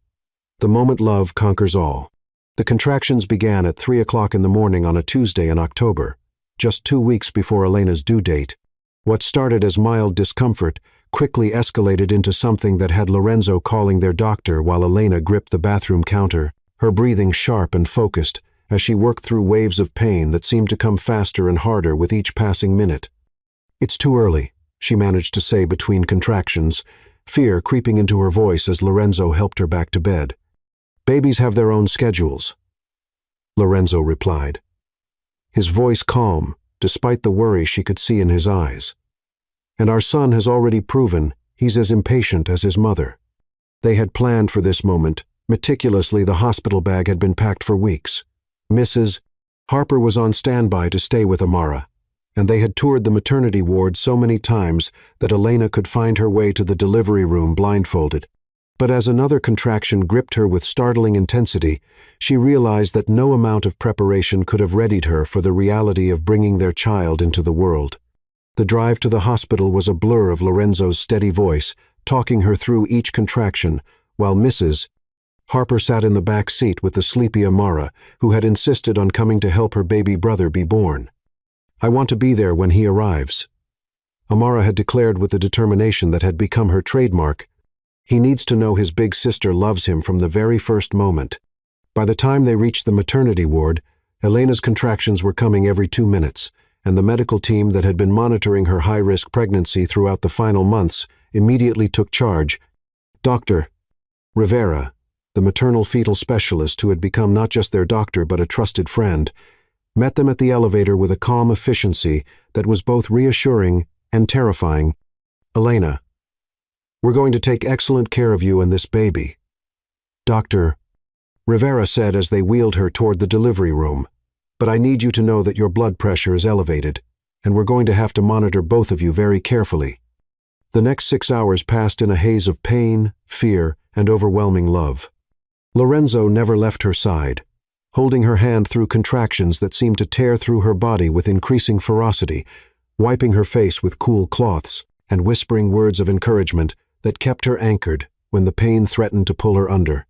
The moment love conquers all. The contractions began at 3 o'clock in the morning on a Tuesday in October, just 2 weeks before Elena's due date. What started as mild discomfort quickly escalated into something that had Lorenzo calling their doctor while Elena gripped the bathroom counter, her breathing sharp and focused as she worked through waves of pain that seemed to come faster and harder with each passing minute. "It's too early," she managed to say between contractions, fear creeping into her voice as Lorenzo helped her back to bed. "Babies have their own schedules," Lorenzo replied, his voice calm despite the worry she could see in his eyes. "And our son has already proven he's as impatient as his mother." They had planned for this moment. Meticulously, the hospital bag had been packed for weeks. Mrs. Harper was on standby to stay with Amara, and they had toured the maternity ward so many times that Elena could find her way to the delivery room blindfolded. But as another contraction gripped her with startling intensity, she realized that no amount of preparation could have readied her for the reality of bringing their child into the world. The drive to the hospital was a blur of Lorenzo's steady voice, talking her through each contraction, while Mrs. Harper sat in the back seat with the sleepy Amara, who had insisted on coming to help her baby brother be born. "I want to be there when he arrives," Amara had declared with the determination that had become her trademark. "He needs to know his big sister loves him from the very first moment." By the time they reached the maternity ward, Elena's contractions were coming every 2 minutes, and the medical team that had been monitoring her high-risk pregnancy throughout the final months immediately took charge. Dr. Rivera, the maternal-fetal specialist who had become not just their doctor but a trusted friend, met them at the elevator with a calm efficiency that was both reassuring and terrifying. "Elena, we're going to take excellent care of you and this baby," Dr. Rivera said as they wheeled her toward the delivery room. "But I need you to know that your blood pressure is elevated, and we're going to have to monitor both of you very carefully." The next 6 hours passed in a haze of pain, fear, and overwhelming love. Lorenzo never left her side, holding her hand through contractions that seemed to tear through her body with increasing ferocity, wiping her face with cool cloths, and whispering words of encouragement that kept her anchored when the pain threatened to pull her under.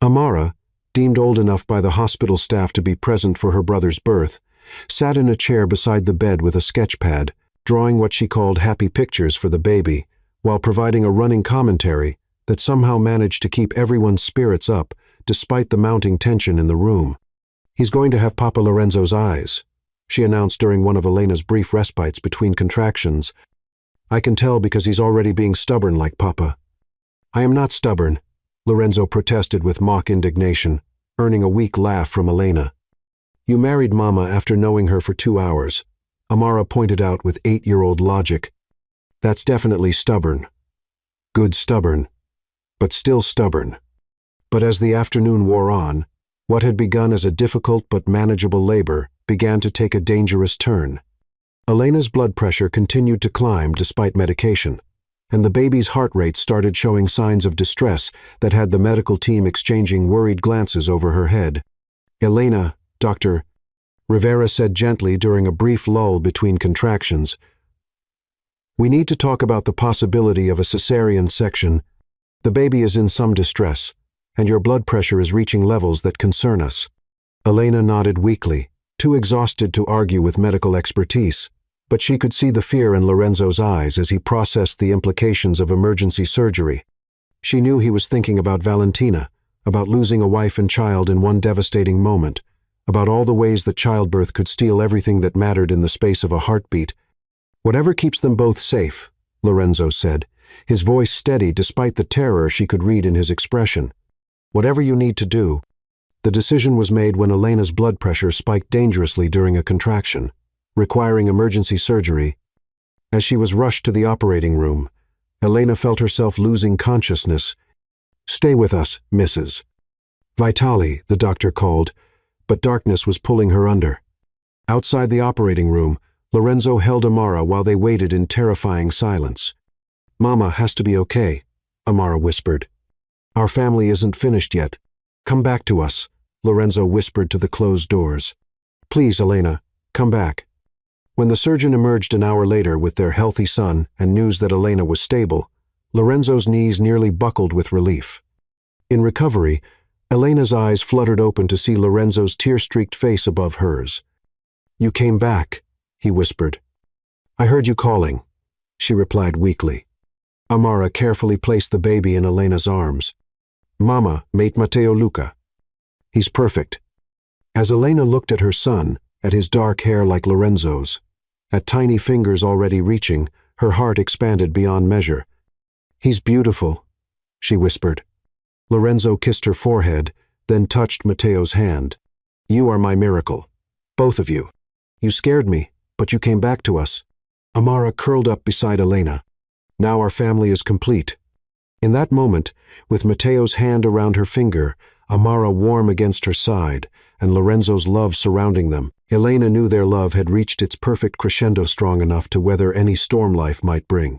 Amara, deemed old enough by the hospital staff to be present for her brother's birth, sat in a chair beside the bed with a sketch pad, drawing what she called happy pictures for the baby, while providing a running commentary that somehow managed to keep everyone's spirits up despite the mounting tension in the room. "He's going to have Papa Lorenzo's eyes," she announced during one of Elena's brief respites between contractions. "I can tell because he's already being stubborn like Papa." "I am not stubborn," Lorenzo protested with mock indignation, earning a weak laugh from Elena. "You married Mama after knowing her for 2 hours," Amara pointed out with 8-year-old logic. "That's definitely stubborn. Good stubborn, but still stubborn." But as the afternoon wore on, what had begun as a difficult but manageable labor began to take a dangerous turn. Elena's blood pressure continued to climb despite medication, and the baby's heart rate started showing signs of distress that had the medical team exchanging worried glances over her head. "Elena," Dr. Rivera said gently during a brief lull between contractions, "we need to talk about the possibility of a cesarean section. The baby is in some distress, and your blood pressure is reaching levels that concern us." Elena nodded weakly, too exhausted to argue with medical expertise, but she could see the fear in Lorenzo's eyes as he processed the implications of emergency surgery. She knew he was thinking about Valentina, about losing a wife and child in one devastating moment, about all the ways that childbirth could steal everything that mattered in the space of a heartbeat. "Whatever keeps them both safe," Lorenzo said, his voice steady despite the terror she could read in his expression. "Whatever you need to do." The decision was made when Elena's blood pressure spiked dangerously during a contraction, requiring emergency surgery. As she was rushed to the operating room, Elena felt herself losing consciousness. "Stay with us, Mrs. Vitali," the doctor called, but darkness was pulling her under. Outside the operating room, Lorenzo held Amara while they waited in terrifying silence. "Mama has to be okay," Amara whispered. "Our family isn't finished yet. Come back to us," Lorenzo whispered to the closed doors. "Please, Elena, come back." When the surgeon emerged an hour later with their healthy son and news that Elena was stable, Lorenzo's knees nearly buckled with relief. In recovery, Elena's eyes fluttered open to see Lorenzo's tear-streaked face above hers. "You came back," he whispered. "I heard you calling," she replied weakly. Amara carefully placed the baby in Elena's arms. "Mama, mate Matteo Luca. He's perfect." As Elena looked at her son, at his dark hair like Lorenzo's, at tiny fingers already reaching, her heart expanded beyond measure. "He's beautiful," she whispered. Lorenzo kissed her forehead, then touched Matteo's hand. "You are my miracle. Both of you. You scared me, but you came back to us." Amara curled up beside Elena. "Now our family is complete." In that moment, with Matteo's hand around her finger, Amara warm against her side, and Lorenzo's love surrounding them, Elena knew their love had reached its perfect crescendo strong enough to weather any storm life might bring.